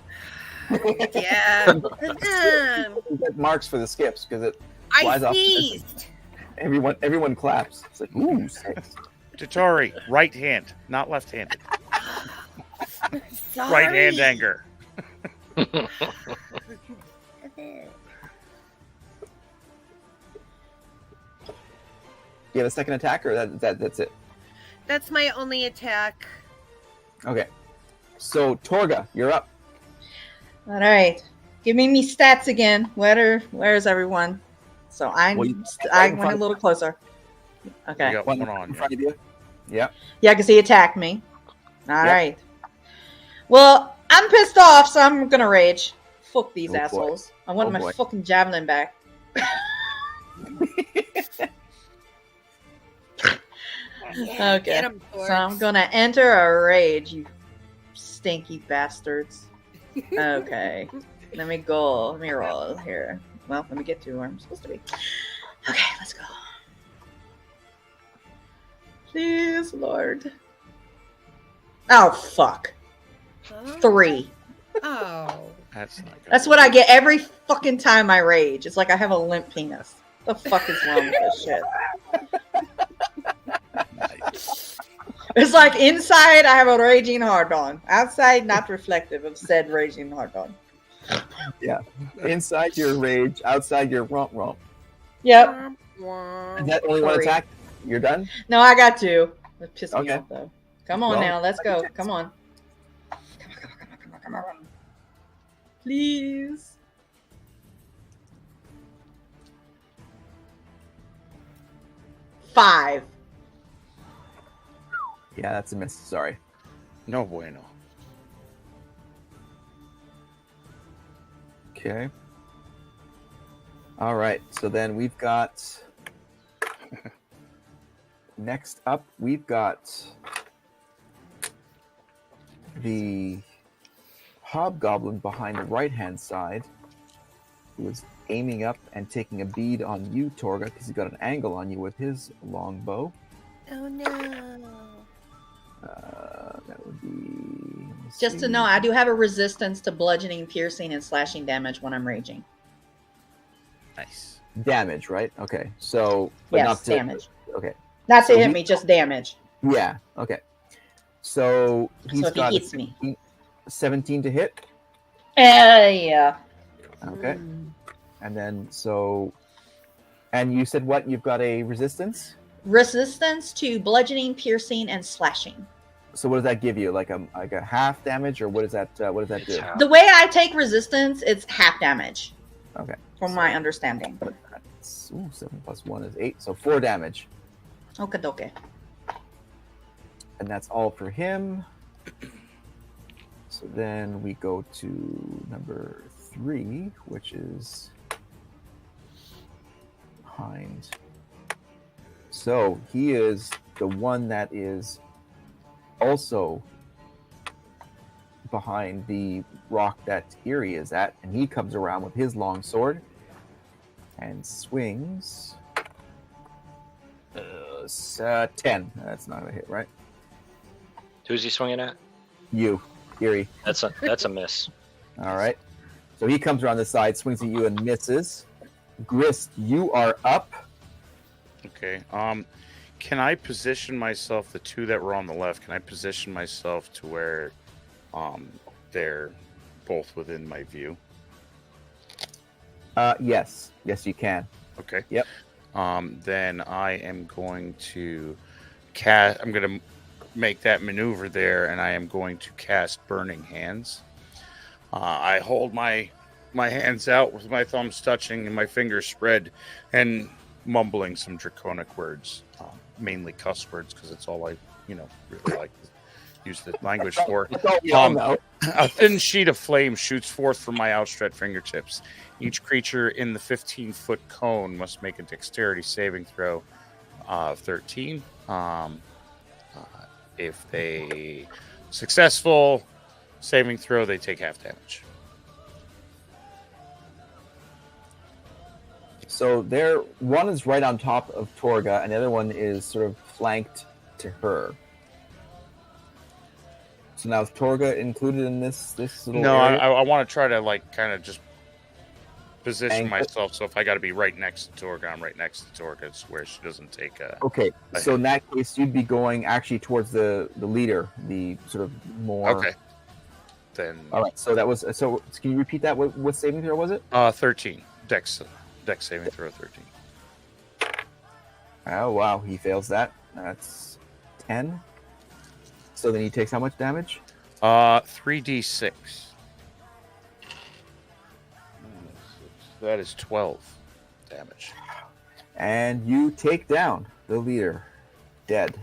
Yeah. You get marks for the skips because it flies I off. sneezed. Everyone claps. It's like, ooh, 6. Tatari, right hand, not left handed. Sorry. Right hand anger. You have a second attack, or that's it? That's my only attack. Okay. So Torga, you're up. All right. Give me stats again. Where's everyone? So I Well, went a little closer. We Okay. got one on in you. front of you. Yeah. Yeah, because he attacked me. All Yep. right. Well, I'm pissed off, so I'm gonna rage. Fuck these Oh, boy. assholes. I want Oh, my boy. fucking javelin back. Yeah, Okay. get 'em, So I'm Torx. gonna enter a rage, you stinky bastards. Okay. Let me go. Let me roll here. Well, let me get to where I'm supposed to be. Okay, let's go. Please, Lord. Oh, fuck. Huh? 3. Oh. That's not good. That's what I get every fucking time I rage. It's like I have a limp penis. The fuck is wrong with this shit? Nice. It's like inside I have a raging hard on. Outside, not reflective of said raging hard on. Inside your rage, outside your romp. Yep. Is that only one Sorry. attack? You're done? No, I got 2. That pissed me Okay. off though. Come on Well, now, let's go. Come on. Come on. Please. Five. Yeah, that's a miss. Sorry. No bueno. Okay. All right. So then we've got. Next up, we've got the hobgoblin behind the right-hand side, who is aiming up and taking a bead on you, Torga, because he's got an angle on you with his longbow. Oh no. That would be. let's Just to see. know, I do have a resistance to bludgeoning, piercing, and slashing damage when I'm raging. Nice. Damage, right? Okay. So, but not Yes, to, damage. Okay. Not to So hit he- me, just damage. Yeah. Okay. So he's So if he got hits me. 17 to hit. Yeah. Okay. And then and you said what? You've got a resistance. Resistance to bludgeoning, piercing, and slashing. So what does that give you? Like a half damage, or what does that? What does that It's do? half. The way I take resistance, it's half damage, Okay. from my understanding. That's, 7 plus 1 is 8, so 4 damage, Okay, dokie. and that's all for him. So then we go to number 3, which is behind. So he is the one that is also behind the rock that Eerie is at, and he comes around with his long sword and swings. 10. That's not gonna hit, right? Who's he swinging at? You, Eerie. That's a miss. All right. So he comes around the side, swings at you, and misses. Grist, you are up. Okay. Can I position myself? The two that were on the left. Can I position myself to where, they're both within my view? Yes, you can. Okay. Yep. Then I am going to cast. I'm going to make that maneuver there, and I am going to cast Burning Hands. I hold my hands out with my thumbs touching and my fingers spread, and mumbling some draconic words, mainly cuss words, because it's all I, really like to use the language for. That's all we all know. A thin sheet of flame shoots forth from my outstretched fingertips. Each creature in the 15-foot cone must make a dexterity saving throw of 13. If they successful saving throw, they take half damage. So one is right on top of Torga, and the other one is sort of flanked to her. So now is Torga included in this little No, area? I want to try to kind of just position Angle. myself. So if I got to be right next to Torga, I'm right next to Torga. It's where she doesn't take a. Okay, so in that case, you'd be going actually towards the leader, the sort of more. Okay. Then. All right. So that was. So can you repeat that? What saving throw was it? 13. Dex saving throw 13. Oh wow, he fails that. That's 10. So then he takes how much damage? 3d6. That is 12 damage. And you take down the leader, dead.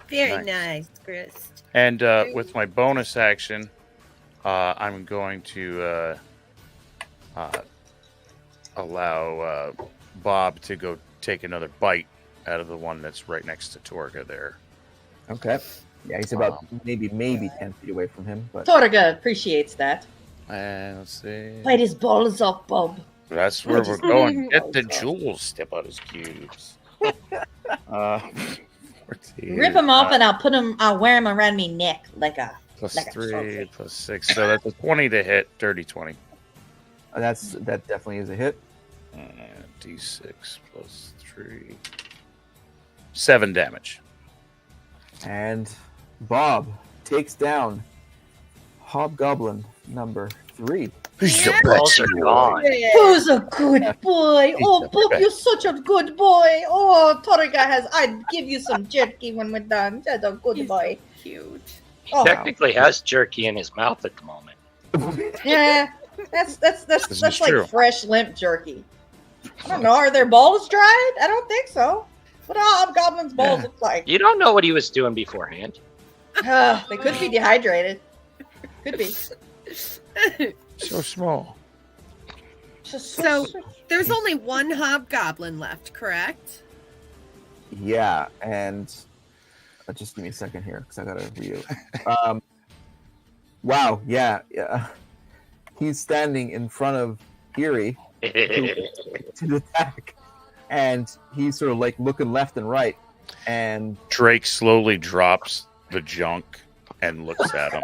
Very Nice. nice, Chris. And with my bonus action, I'm going to allow Bob to go take another bite out of the one that's right next to Torga there. Okay. Yeah, he's about maybe 10 feet away from him. But Torga appreciates that. And let's see. Bite his balls off, Bob. That's where we're going. Get the jewels. Step out his cubes. 14, Rip him off, and I'll wear him around me neck like a plus like a 3 trophy. plus 6. So that's a 20 to hit. Dirty 20. that definitely is a hit. D6 plus 3. 7 damage. And Bob takes down Hobgoblin number 3. Yeah. Balls are gone. Who's a good boy? Oh, the Bob, best. you're such a good boy. Oh, Torga I'd give you some jerky when we're done. That's a good He's boy. so cute. Oh, Technically has jerky in his mouth at the moment. yeah. That's This is like true. fresh limp jerky. I don't know. Are their balls dried? I don't think so. What do Hobgoblin's balls look like? You don't know what he was doing beforehand. They could be dehydrated. Could be. So small. So there's only one hobgoblin left, correct? Yeah, and just give me a second here because I gotta read it. Wow, yeah. He's standing in front of Erie to attack, and he's sort of like looking left and right, and Drake slowly drops the junk and looks at him.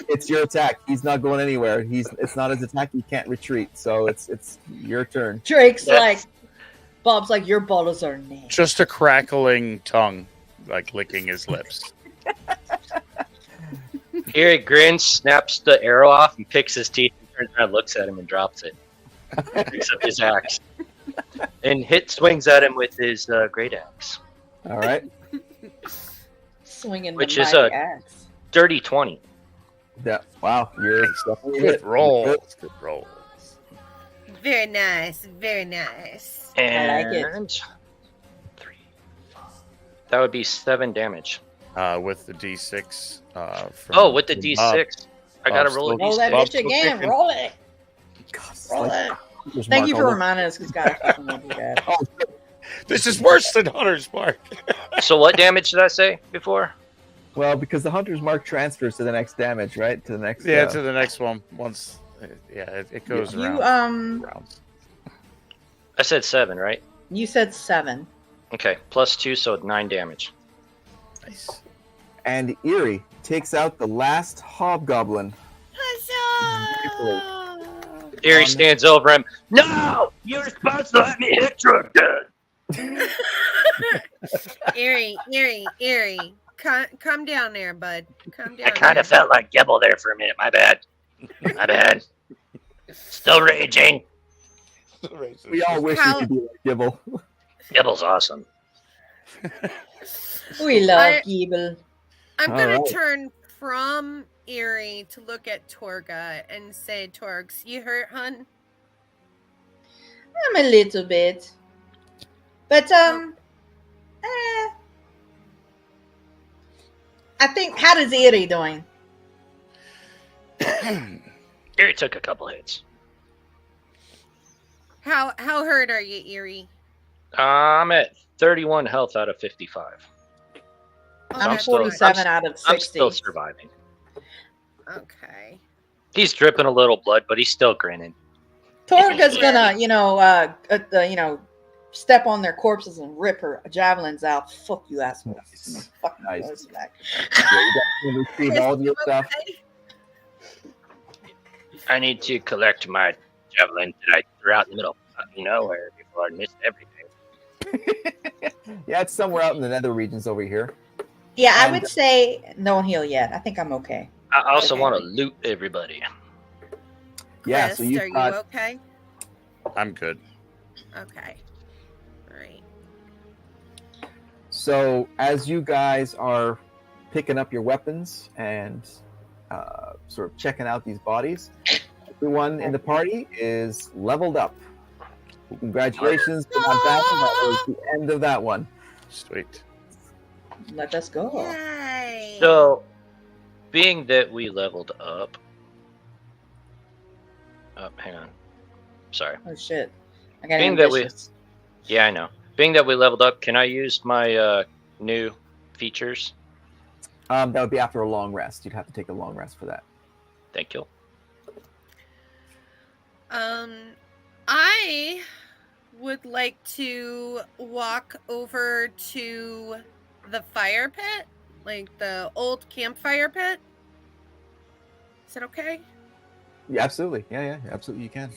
it's your attack. He's not going anywhere. It's not his attack. He can't retreat. So it's your turn. Drake's That's- like, Bob's like, your balls are nasty. Just a crackling tongue, like licking his lips. Here he grins, snaps the arrow off, and picks his teeth, and turns around, looks at him, and drops it. Picks up his axe. And swings at him with his great axe. All right. Swinging Which the is mighty a- axe. Dirty 20. Wow, you're definitely Good hit. rolls. Good rolls. Very nice, very nice. And I like it. 3, 5. That would be 7 damage. With the D6. With the from D6. I gotta Bob's roll a still- Roll that Bob's bitch still again. kicking. Roll it. God, it's Roll like- it. there's Thank Mark you for all over. reminding us, because God, I fucking love you guys. Oh, This is worse than Hunter's Mark. So what damage did I say before? well, because the hunter's mark transfers to the next damage, right? To the next. Yeah, to the next one. Once, it goes You around. Rounds. I said 7, right? you said 7. Okay, plus 2, so 9 damage. Nice. And Erie takes out the last hobgoblin. Huzzah! Erie stands over him. No! You're supposed to let me hit you again! Eerie. Come down there, bud. Come down I kind of there. felt like Gibble there for a minute. My bad. My bad. Still raging. We all wish How- we could be like Gibble. Gibble's awesome. We love I- Giebel. I'm All gonna right. turn from Erie to look at Torga and say, Torgs, you hurt, hun? I'm a little bit. But, I think, how does Erie doing? Erie took a couple hits. How hurt are you, Erie? I'm at 31 health out of 55. Oh, I'm that's 47 out of 60. I'm still surviving. fine. Okay. He's dripping a little blood, but he's still grinning. Torga's gonna, step on their corpses and rip her javelins out. Fuck you, asshole. Nice. Fucking Nice. goes back. Yeah, you got to retrieve all of your stuff. I need to collect my javelin that I threw out in the middle of nowhere before I missed everything. Yeah, it's somewhere out in the nether regions over here. Yeah, I And- would say don't heal yet. I think I'm okay. I also Okay. want to loot everybody. Yeah, Chris, so you've are got- you okay? I'm good. Okay. All right. So as you guys are picking up your weapons and sort of checking out these bodies. Everyone in the party is leveled up. Congratulations to Montana. That was the end of that one. Sweet. Let us go. Yay. So, being that we leveled up. Oh, hang on. Sorry. Oh shit! I got Being that we- ambitious. Yeah, I know. Being that we leveled up, can I use my new features? That would be after a long rest. You'd have to take a long rest for that. Thank you. I would like to walk over to the fire pit, like the old campfire pit. Is that okay? Yeah, absolutely. Yeah, absolutely. You can.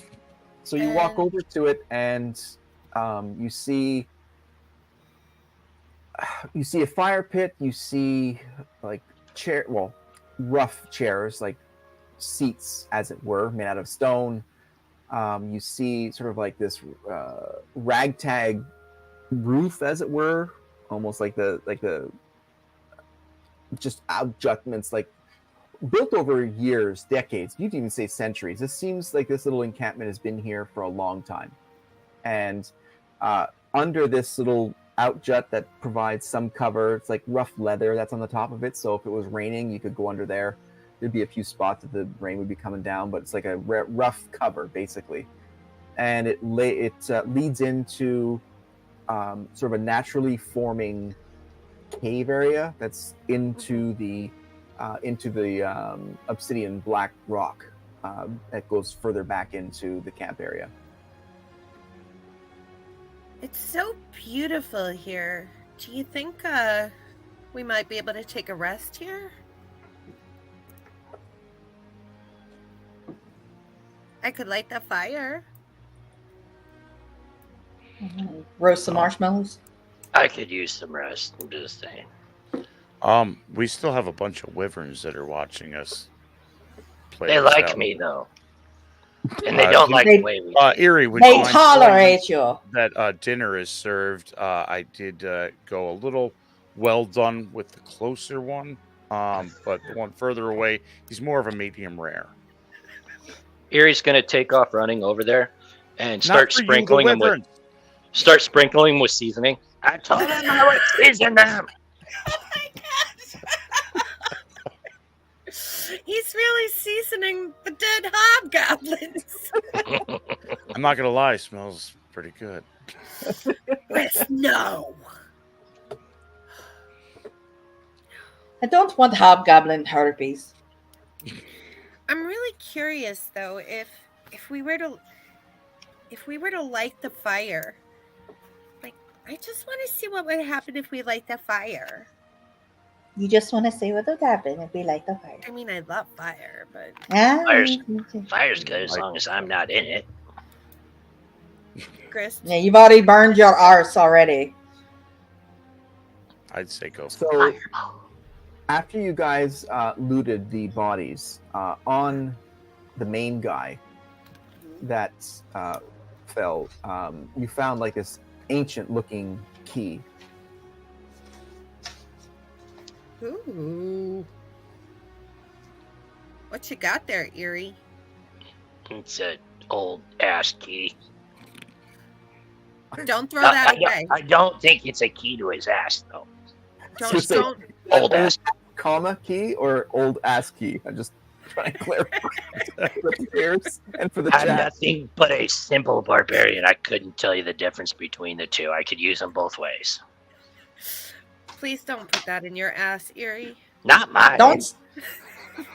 So you walk And- over to it, and you see a fire pit. You see like rough chairs, like seats, as it were, made out of stone. You see sort of like this ragtag roof, as it were, almost like the just abjutments, like built over years, decades. You'd even say centuries. This seems like this little encampment has been here for a long time, and under this little outjut that provides some cover, it's like rough leather that's on the top of it. So if it was raining, you could go under there. There'd be a few spots that the rain would be coming down, but it's like a rough cover, basically. And it leads into sort of a naturally forming cave area that's into the obsidian black rock that goes further back into the camp area. It's so beautiful here. Do you think we might be able to take a rest here? I could light the fire. Roast some marshmallows. I could use some rest. I'm just saying. We still have a bunch of wyverns that are watching us play. They this like out. me though, and they don't you- like the way we. Erie, would you They mind telling tolerate you. that dinner is served? I did go a little well done with the closer one, but the one further away, he's more of a medium rare. Erie's gonna take off running over there and Not start for you, the sprinkling them with wyverns. seasoning. I told him I would season them. Oh my god! He's really seasoning the dead hobgoblins. I'm not gonna lie, it smells pretty good. Chris, no. I don't want hobgoblin herpes. I'm really curious though if we were to light the fire. Like, I just want to see what would happen if we light the fire. You just want to see what would happen if we light the fire. I mean, I love fire, but Fire's good as long as I'm not in it. Chris, Yeah, you've already burned your arse already. I'd say go. So after you guys looted the bodies on the main guy that fell, you found like this ancient-looking key. ooh, what you got there, Erie? It's an old ass key. Don't throw that away. I don't think it's a key to his ass though. Don't. Old ass. Comma key or old ass key? I'm just trying to clarify for the players and for the I'm chat. nothing but a simple barbarian. I couldn't tell you the difference between the two. I could use them both ways. Please don't put that in your ass, Erie. Not mine.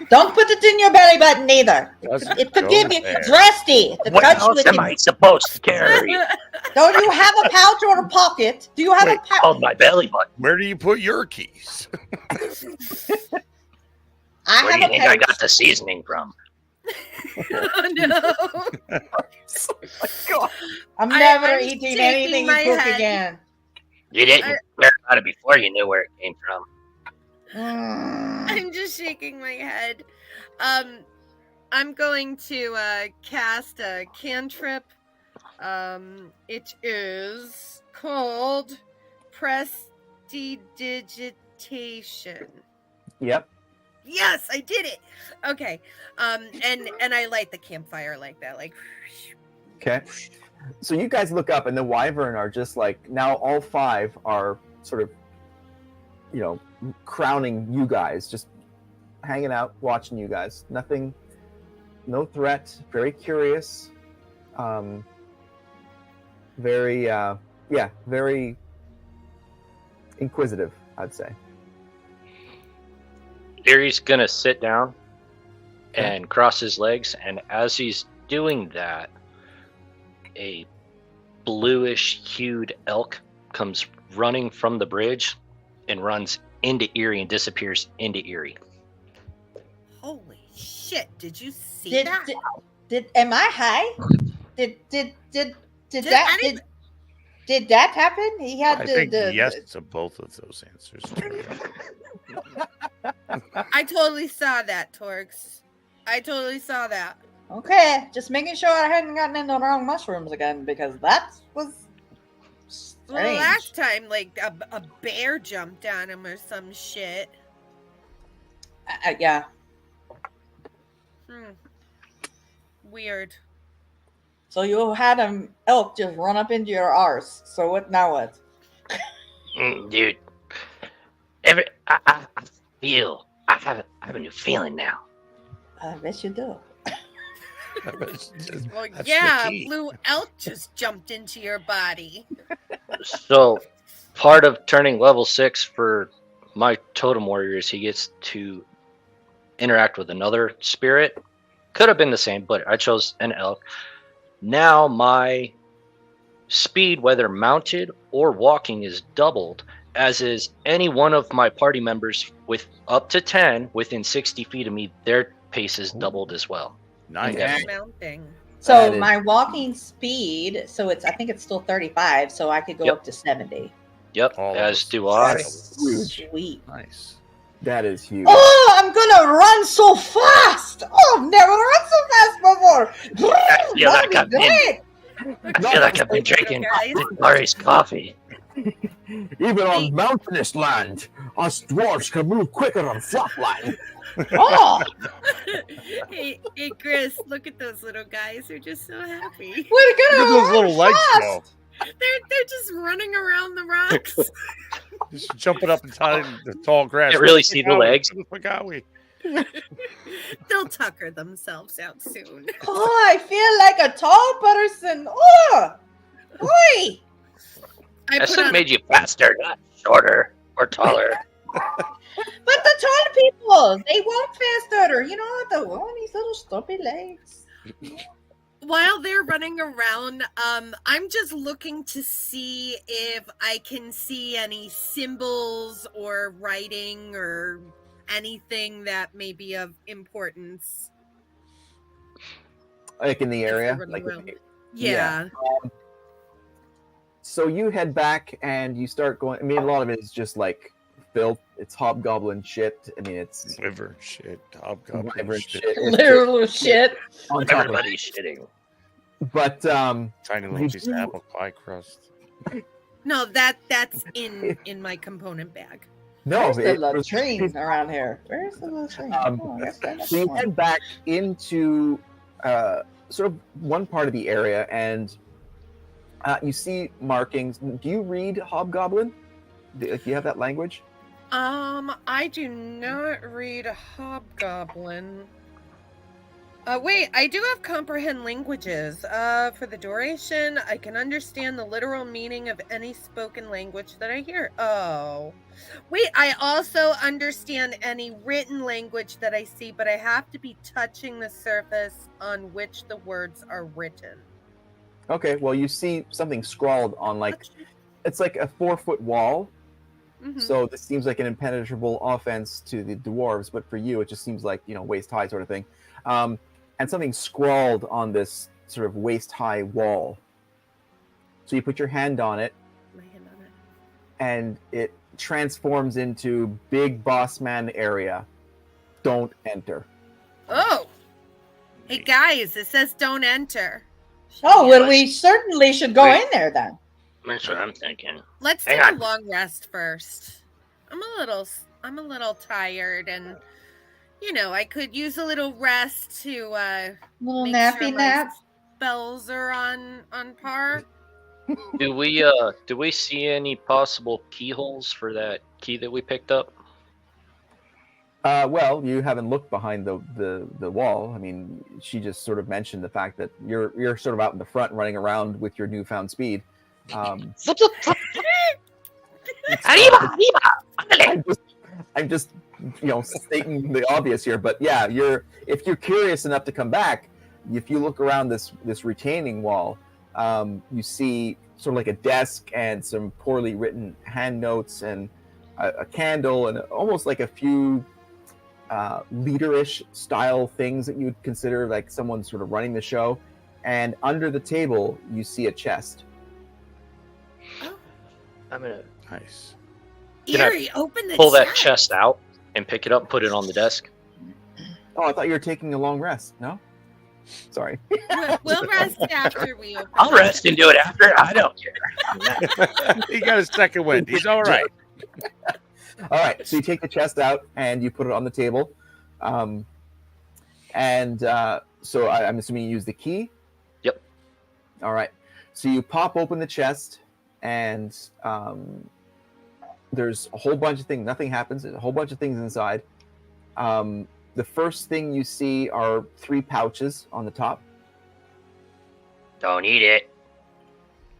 Don't put it in your belly button either. Doesn't It could go give you there. dressy. The What touch else with am it. I supposed to carry? Don't you have a pouch or a pocket? Do you have Wait, a pouch? Called my belly button. Where do you put your keys? I Where have do you a think I pouch. got the seasoning from? Oh no! I'm I- never I'm eating shaking anything you my cook head. again. You didn't care about it before you knew where it came from. Mm. I'm just shaking my head. I'm going to cast a cantrip. It is called Prestidigitation. Yep. Yes, I did it. Okay. And I light the campfire like that, like. Okay. So you guys look up, and the Wyvern are just like, now all 5 are sort of, crowning you guys, just hanging out, watching you guys. Nothing, no threat, very curious. Very, very inquisitive, I'd say. Erie's gonna sit down and cross his legs, and as he's doing that, a bluish hued elk comes running from the bridge and runs into Erie and disappears into Erie. Holy shit! Did you see Did, that? am I high? Did that happen? He had I think yes to both of those answers. I totally saw that, Torx. I totally saw that. Okay, just making sure I hadn't gotten into the wrong mushrooms again, because that was strange. Well, last time, like a bear jumped on him or some shit. Yeah. Weird. So you had an elk just run up into your arse. So what now? What? Dude, I have a new feeling now. I bet you do. Well, yeah, blue elk just jumped into your body. So, part of turning level 6 for my totem warriors, he gets to interact with another spirit. Could have been the same, but I chose an elk. Now my speed, whether mounted or walking, is doubled, as is any one of my party members with up to 10 within 60 feet of me. Their pace is doubled as well. Nice. Mounting. So my walking speed, I think it's still 35, so I could go up to 70. Yep, as do I. Sweet. Nice. That is huge. Oh, I'm gonna run so fast! Oh, I've never run so fast before! I feel like I've been drinking Lari's coffee. Even on mountainous land, us dwarves can move quicker on flat land. Oh! Hey, Chris, look at those little guys. They're just so happy. We're gonna Look at those little legs go. They're just running around the rocks. Just jumping up and the tall grass. Can't really see the legs. What got we? They'll tucker themselves out soon. Oh, I feel like a tall person. Oh! Boy! I should have made you faster, not shorter or taller. But the tall people, they walk faster. You know, these little stumpy legs. While they're running around, I'm just looking to see if I can see any symbols or writing or anything that may be of importance. Like in the area? Yeah. So you head back and you start going. I mean, a lot of it is just like filth. It's hobgoblin shit. I mean, it's Wyvern shit, hobgoblin Wyvern shit. Literal shit. On top of Everybody's shitting. But Tiny little piece of apple pie crust. No, that's in my component bag. no, Where's the it was- latrine around here? Where's the latrine? Oh, I guess that's So you one. head back into sort of one part of the area, and you see markings. Do you read Hobgoblin? Do you have that language? I do not read Hobgoblin. Wait, I do have comprehend languages. For the duration, I can understand the literal meaning of any spoken language that I hear. Oh. Wait, I also understand any written language that I see, but I have to be touching the surface on which the words are written. Okay, well, you see something scrawled on it's like a 4-foot wall. Mhm. So this seems like an impenetrable offense to the dwarves, but for you, it just seems like, waist high sort of thing. And something scrawled on this sort of waist high wall. So you put your hand on it, My hand on it. and it transforms into big boss man area. Don't enter. Oh! Hey guys, it says don't enter. Oh, well, we certainly should go in there then. That's what I'm thinking. Let's Hang take on. a long rest first. I'm I'm a little tired, and I could use a little rest to Little make nappy sure my nap. spells are on par. Do we see any possible keyholes for that key that we picked up? Well, you haven't looked behind the wall. I mean, she just sort of mentioned the fact that you're sort of out in the front, running around with your newfound speed. Arriba, arriba, ándale. I'm just stating the obvious here, but yeah, if you're curious enough to come back, if you look around this retaining wall, you see sort of like a desk and some poorly written hand notes and a candle and almost like a few leaderish style things that you would consider like someone sort of running the show. And under the table, you see a chest. I'm gonna Nice. Can I Eerie, open the pull that chest. chest out and pick it up and put it on the desk. Oh, I thought you were taking a long rest. No? Sorry. We'll rest after we open. I'll the rest and do it after. I don't care. He got a second wind. He's all right. All right. So you take the chest out and you put it on the table. So I'm assuming you use the key? Yep. All right. So you pop open the chest and there's a whole bunch of things. Nothing happens. There's a whole bunch of things inside. The first thing you see are 3 pouches on the top. Don't eat it.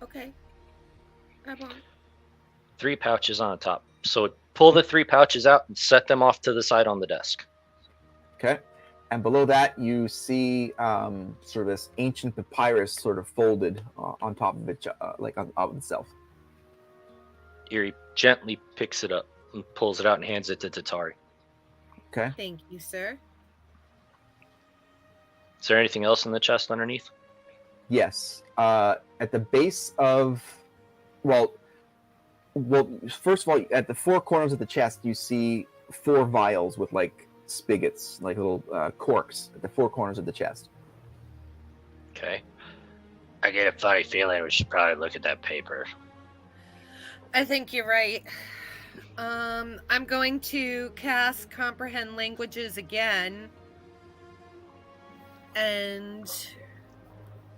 Okay. I won't. 3 pouches on the top. So pull the 3 pouches out and set them off to the side on the desk. Okay. And below that, you see sort of this ancient papyrus sort of folded on top of it, like on top of itself. Eerie gently picks it up and pulls it out and hands it to Tatari. Okay. Thank you, sir. Is there anything else in the chest underneath? Yes. At the base of, well, first of all, at the 4 corners of the chest, you see 4 vials with like spigots, like little corks at the 4 corners of the chest. Okay. I get a funny feeling we should probably look at that paper. I think you're right. I'm going to cast Comprehend Languages again and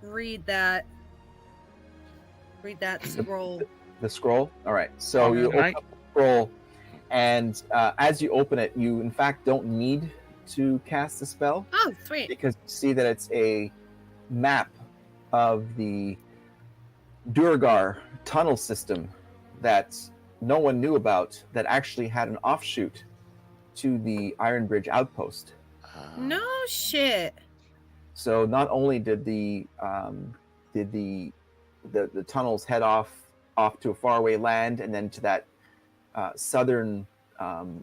read that scroll. The scroll? All right. So you open up the scroll, and as you open it, you in fact don't need to cast the spell. Oh, sweet. Because you see that it's a map of the Durgar tunnel system that no one knew about, that actually had an offshoot to the Iron Bridge outpost. No shit. So not only did the tunnels head off to a faraway land, and then to that southern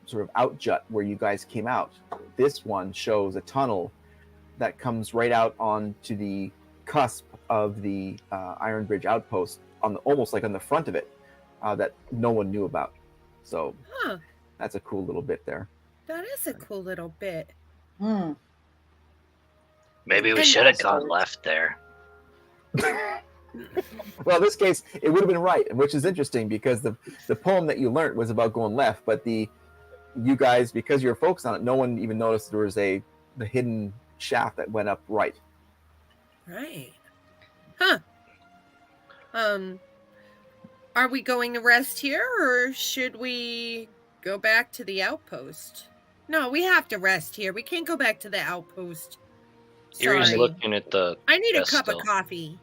sort of outjut where you guys came out. This one shows a tunnel that comes right out onto the cusp of the Iron Bridge outpost, almost like on the front of it, that no one knew about. So that's a cool little bit there. That is a cool little bit. Maybe we And should have also- gone left there. Well, in this case, it would have been right, which is interesting because the poem that you learned was about going left, but you guys, because you're focused on it, no one even noticed there was the hidden shaft that went up right. Right. Huh. Are we going to rest here, or should we go back to the outpost? No, we have to rest here. We can't go back to the outpost. Erie's Sorry. looking at the I need a chest cup still. of coffee.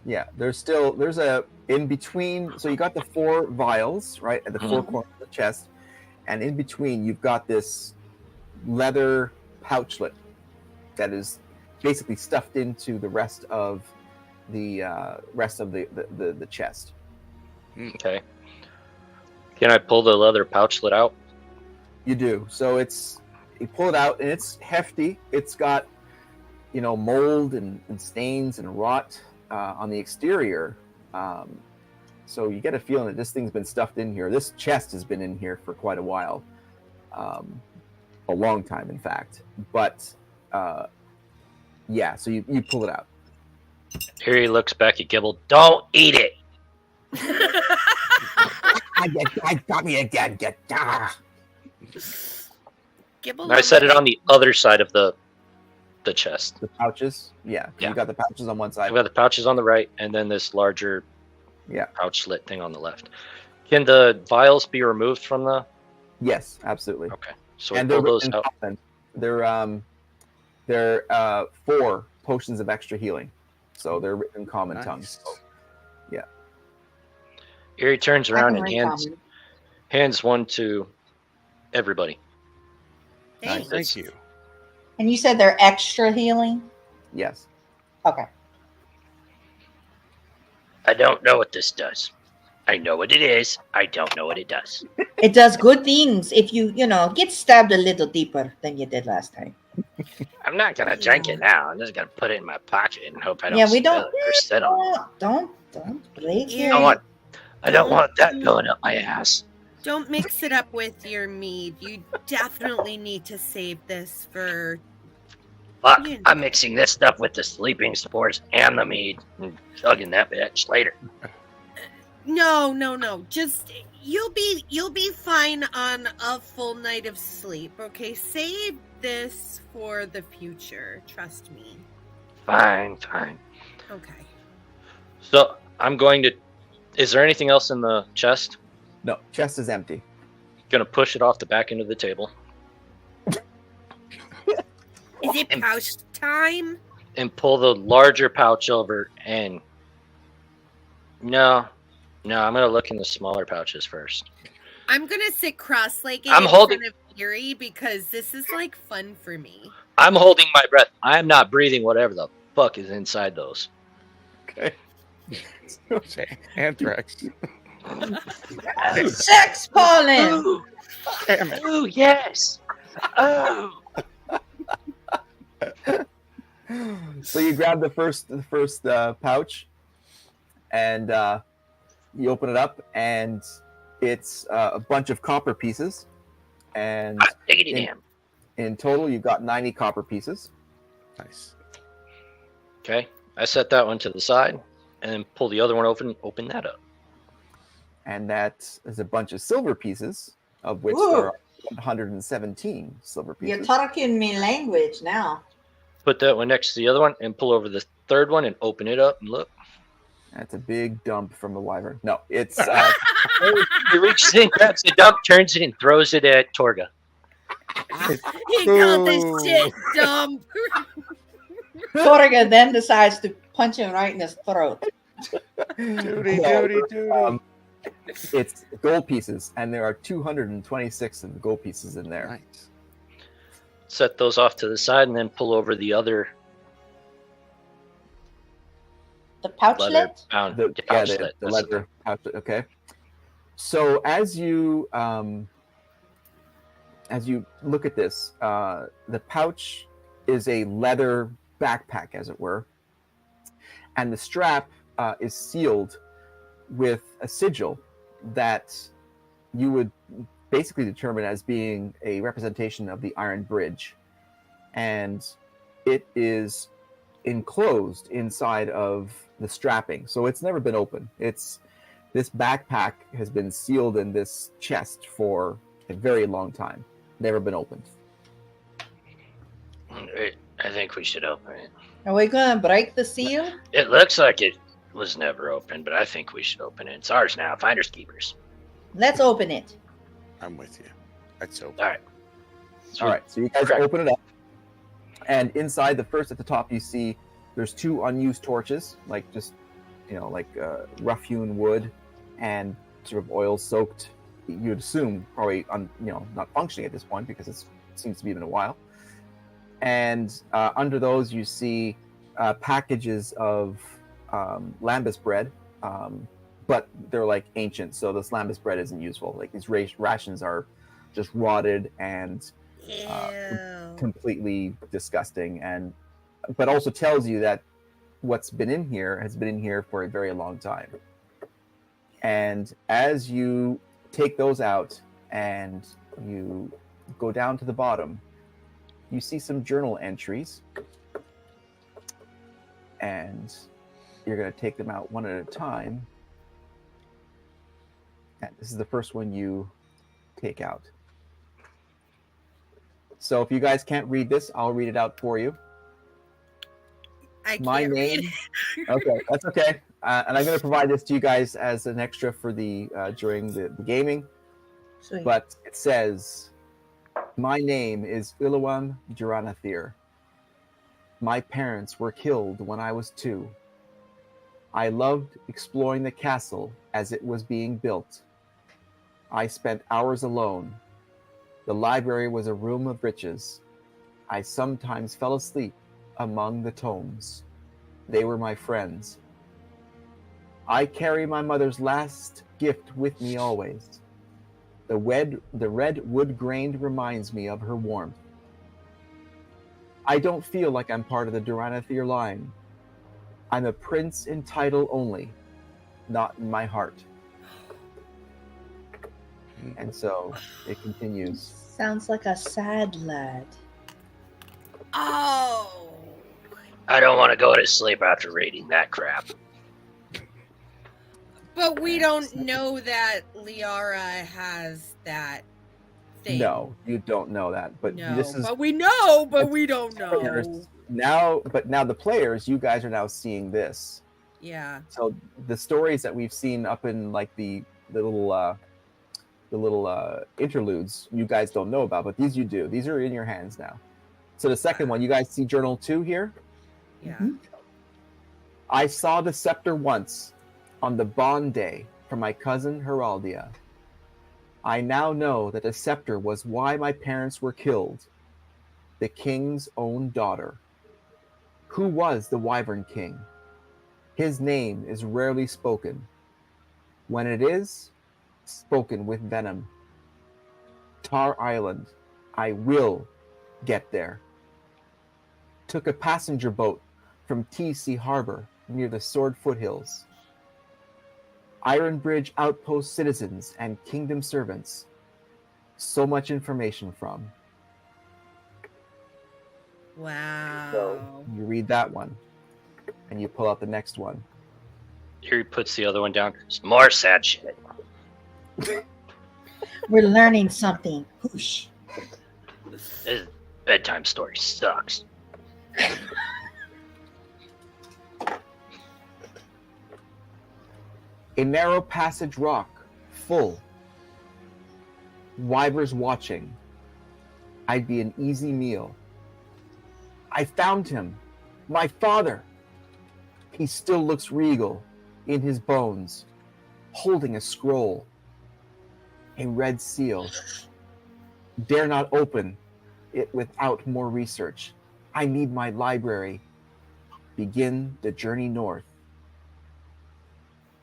Yeah, there's a in between. So you got the 4 vials right at the 4 corners of the chest, and in between you've got this leather pouchlet that is basically stuffed into the rest of the chest. Okay. Can I pull the leather pouchlet out? You do. So you pull it out, and it's hefty. It's got mold and stains and rot on the exterior. So you get a feeling that this thing's been stuffed in here. This chest has been in here for quite a while, a long time, in fact. But yeah, so you pull it out. Erie looks back at Gibble. Don't eat it. I got me again. I set it on the other side of the chest. The pouches, yeah. Yeah. You got the pouches on one side. I've got the pouches on the right, and then this larger pouch slit thing on the left. Can the vials be removed from the? Yes, absolutely. Okay, so And we they're pull those written out. common. They're 4 potions of extra healing, so they're written in common tongue. Nice. So, yeah. Erie turns I around can and read hands one to everybody. Thanks. Thank you. And you said they're extra healing? Yes. Okay. I don't know what this does. I know what it is. I don't know what it does. It does good things if you get stabbed a little deeper than you did last time. I'm not gonna drink it now. I'm just gonna put it in my pocket and hope I don't Yeah, we spill don't. it or sit on it. Don't break Yeah. your. I don't want that going up my ass. Don't mix it up with your mead. You definitely need to save this for. Fuck, You know. I'm mixing this stuff with the sleeping spores and the mead and chugging that bitch later. No. Just you'll be fine on a full night of sleep. Okay, save this for the future. Trust me. Fine. Okay. So I'm going to. Is there anything else in the chest? No, chest is empty. Gonna push it off the back end of the table Is it pouch time? and pull the larger pouch over and. No, I'm gonna look in the smaller pouches first. I'm gonna sit cross-legged I'm in holding- front of Erie because this is like fun for me. I'm holding my breath. I am not breathing whatever the fuck is inside those. Okay. Anthrax. Sex pollen. Ooh, Damn it. ooh, yes. Oh, So you grab the first pouch, and you open it up, and it's a bunch of copper pieces, and hot diggity in- damn. in total you've got 90 copper pieces. Nice. Okay, I set that one to the side and then pull the other one open that up. And that is a bunch of silver pieces, of which Ooh. there are 117 silver You're pieces. talking me language now. Put that one next to the other one and pull over the third one and open it up and look. That's a big dump from the wyvern. No, it's He reaches in, grabs the dump, turns it, and throws it at Torga. He called this shit dumb. Torga then decides to punch him right in his throat. Duty. it's gold pieces, and there are 226 of the gold pieces in there. Nice. Set those off to the side and then pull over the other The pouchlet? leather bound The pouch the slit. That's leather pouch. Okay. So as you look at this, the pouch is a leather backpack, as it were, and the strap is sealed with a sigil that you would basically determine as being a representation of the Iron Bridge, and it is enclosed inside of the strapping, so it's never been opened. This backpack has been sealed in this chest for a very long time, never been opened. I think we should open it. Are we gonna break the seal? It looks like it was never opened, but I think we should open it. It's ours now, finders keepers. Let's open it. I'm with you. That's open. All right. All right, so you guys Correct. open it up, and inside, the first at the top, you see there's 2 unused torches, like just rough-hewn wood and sort of oil-soaked. You'd assume probably not functioning at this point because it seems to be been a while. And under those, you see packages of lambus bread, but they're like ancient, so this lambus bread isn't useful. Like these rations are just rotted and Ew. completely disgusting, but also tells you that what's been in here has been in here for a very long time. And as you take those out and you go down to the bottom, you see some journal entries, and you're going to take them out one at a time. And this is the first one you take out. So if you guys can't read this, I'll read it out for you. I My can't read. name. Okay, that's okay. And I'm going to provide this to you guys as an extra for the during the gaming. Sweet. But it says, "My name is Ilawam Duranathir. My parents were killed when I was 2. I loved exploring the castle as it was being built. I spent hours alone. The library was a room of riches. I sometimes fell asleep among the tomes. They were my friends. I carry my mother's last gift with me always. The red wood grain reminds me of her warmth. I don't feel like I'm part of the Duranathir line. I'm a prince in title only, not in my heart." And so it continues. Sounds like a sad lad. Oh. I don't want to go to sleep after reading that crap. But we don't know that Liara has that thing. No, you don't know that. But No, this is but we know, but it's we don't know. players. Now the players, you guys are now seeing this. Yeah. So the stories that we've seen up in like the little interludes, you guys don't know about, but these you do. These are in your hands now. So the second one, you guys see Journal 2 here? Yeah. I saw the scepter once on the bond day for my cousin Heraldia. I now know that the scepter was why my parents were killed. The king's own daughter. Who was the Wyvern King? His name is rarely spoken. When it is, spoken with venom. Tar Island. I will get there. Took a passenger boat from T.C. Harbor near the Sword Foothills. Iron Bridge outpost citizens and kingdom servants. So much information from. Wow. So you read that one, and you pull out the next one. Here he puts the other one down. Some more sad shit. We're learning something. Whoosh. This bedtime story sucks. A narrow passage rock, full. Wyvers watching. I'd be an easy meal. I found him. My father. He still looks regal in his bones, holding a scroll. A red seal. Dare not open it without more research. I need my library. Begin the journey north.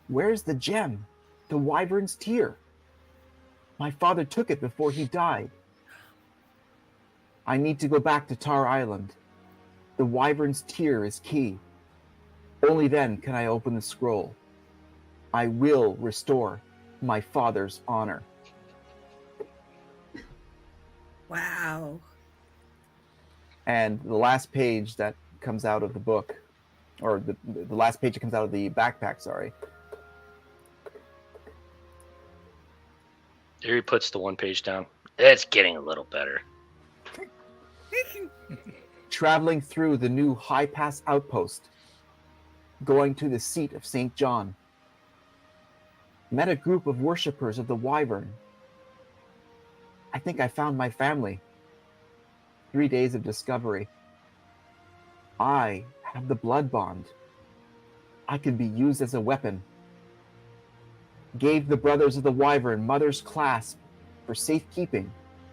Where's the gem? The Wyvern's tear. My father took it before he died. I need to go back to Tar Island. The Wyvern's tear is key. Only then can I open the scroll. I will restore my father's honor. Wow. And the last page that comes out of the book, or the last page that comes out of the backpack, sorry. Here he puts the one page down. It's getting a little better. Traveling through the new High Pass outpost, going to the seat of St. John. Met a group of worshippers of the Wyvern. I think I found my family. 3 days of discovery. I have the blood bond. I can be used as a weapon. Gave the brothers of the Wyvern mother's clasp for safekeeping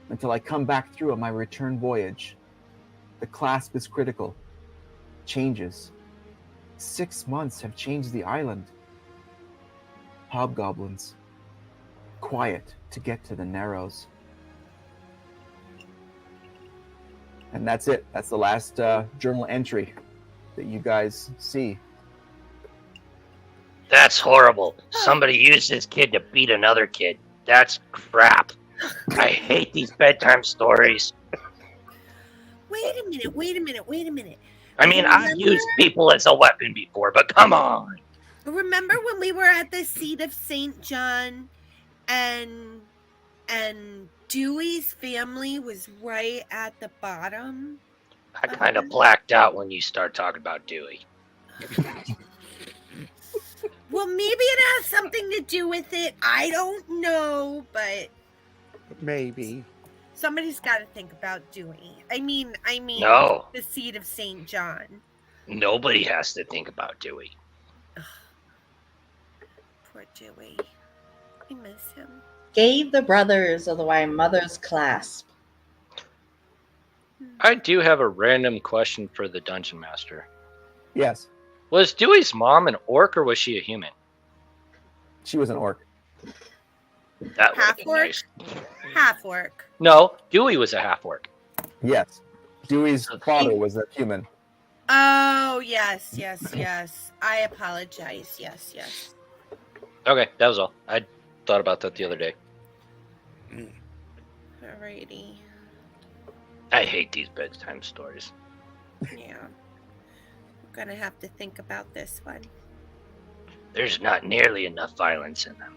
until I come back through on my return voyage. The clasp is critical. Changes. 6 months have changed the island. Hobgoblins. Quiet to get to the Narrows. And that's it. That's the last journal entry that you guys see. That's horrible. Somebody used this kid to beat another kid. That's crap. I hate these bedtime stories. Wait a minute. I mean, I've used people as a weapon before, but come on. Remember when we were at the seat of St. John and And Dewey's family was right at the bottom. I kind of blacked out when you start talking about Dewey. Well, maybe it has something to do with it. I don't know, but Maybe. somebody's got to think about Dewey. I mean, No. the seed of St. John. Nobody has to think about Dewey. Poor Dewey. I miss him. Gave the brothers of the White Mother's clasp. I do have a random question for the Dungeon Master. Yes, Was Dewey's mom an orc or was she a human? she was an orc. That would have Half been orc? nice. Half orc. No, Dewey was a half orc. Yes, Dewey's father was a human. Oh, yes. I apologize. Yes. Okay, that was all. I thought about that the other day. Alrighty. I hate these bedtime stories. Yeah. I'm gonna have to think about this one. There's not nearly enough violence in them.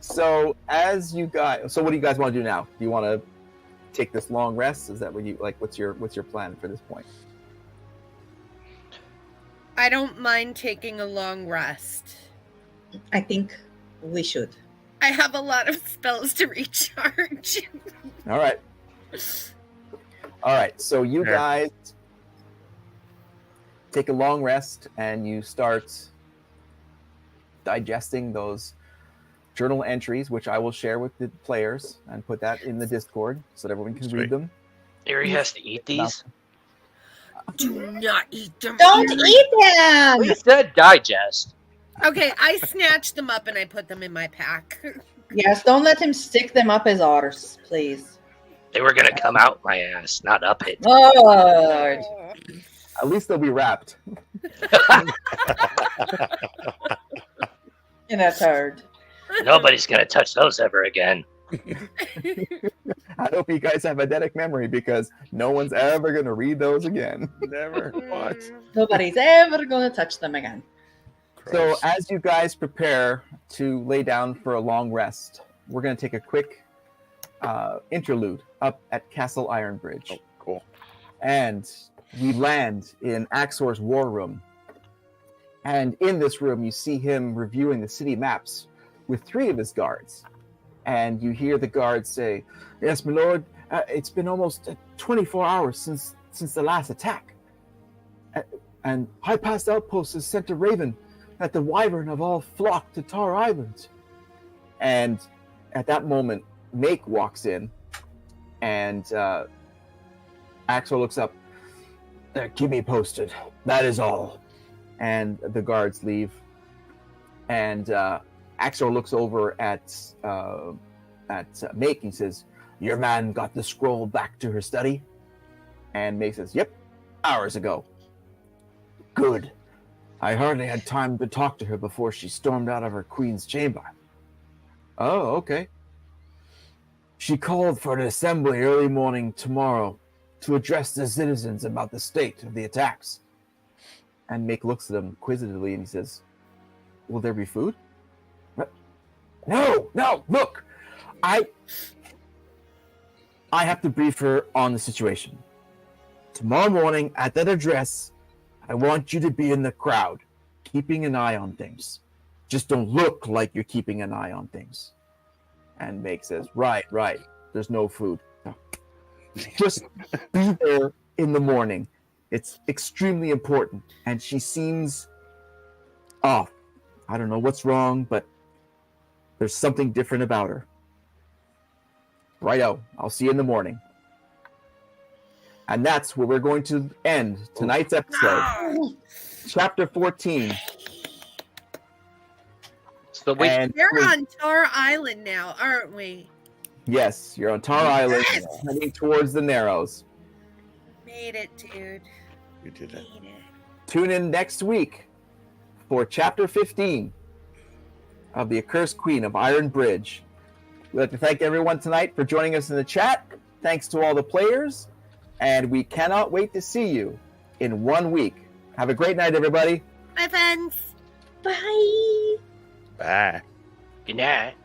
So what do you guys want to do now? Do you want to take this long rest? Is that what you like? What's your plan for this point? I don't mind taking a long rest. I think we should. I have a lot of spells to recharge. All right. So you Yeah. guys take a long rest and you start digesting those journal entries, which I will share with the players and put that in the Discord so that everyone can Sweet. read them. Ari has to eat these? Do not eat them. Don't eat them! We said digest. Okay, I snatched them up and I put them in my pack. Yes, don't let him stick them up his arse, please. They were going to come out my ass, not up it. Lord. At least they'll be wrapped. In a turd. Nobody's going to touch those ever again. I hope you guys have eidetic memory because no one's ever going to read those again. Never. What? Nobody's ever going to touch them again. So Gross. as you guys prepare to lay down for a long rest, we're going to take a quick interlude up at Castle Ironbridge. Oh, cool. And we land in Axor's war room. And in this room, you see him reviewing the city maps with 3 of his guards. And you hear the guards say, "Yes, my lord, it's been almost 24 hours since the last attack. And High Pass Outpost has sent a raven that the Wyvern have all flocked to Tar Island." And at that moment, Make walks in, and Axor looks up. "Keep me posted. That is all." And the guards leave. And Axor looks over at Make and says, "Your man got the scroll back to her study?" And Make says, "Yep, hours ago." "Good. I hardly had time to talk to her before she stormed out of her queen's chamber." "Oh, okay." "She called for an assembly early morning tomorrow to address the citizens about the state of the attacks." And Make looks at him inquisitively and he says, "Will there be food?" No, look, I have to brief her on the situation. Tomorrow morning at that address, I want you to be in the crowd, keeping an eye on things. Just don't look like you're keeping an eye on things." And Make says, Right, there's no food. Just be there in the morning. It's extremely important. And she seems off. I don't know what's wrong, but there's something different about her. Righto, I'll see you in the morning. And that's where we're going to end tonight's episode. Chapter 14. So we, And We're on Tar Island now, aren't we? yes, you're on Tar Island, Yes! heading towards the Narrows. Made it, dude. You did it. Made it. Tune in next week for Chapter 15 of the Accursed Queen of Iron Bridge. We'd like to thank everyone tonight for joining us in the chat. Thanks to all the players. And we cannot wait to see you in 1 week. Have a great night, everybody. Bye, friends. Bye. Bye. Good night.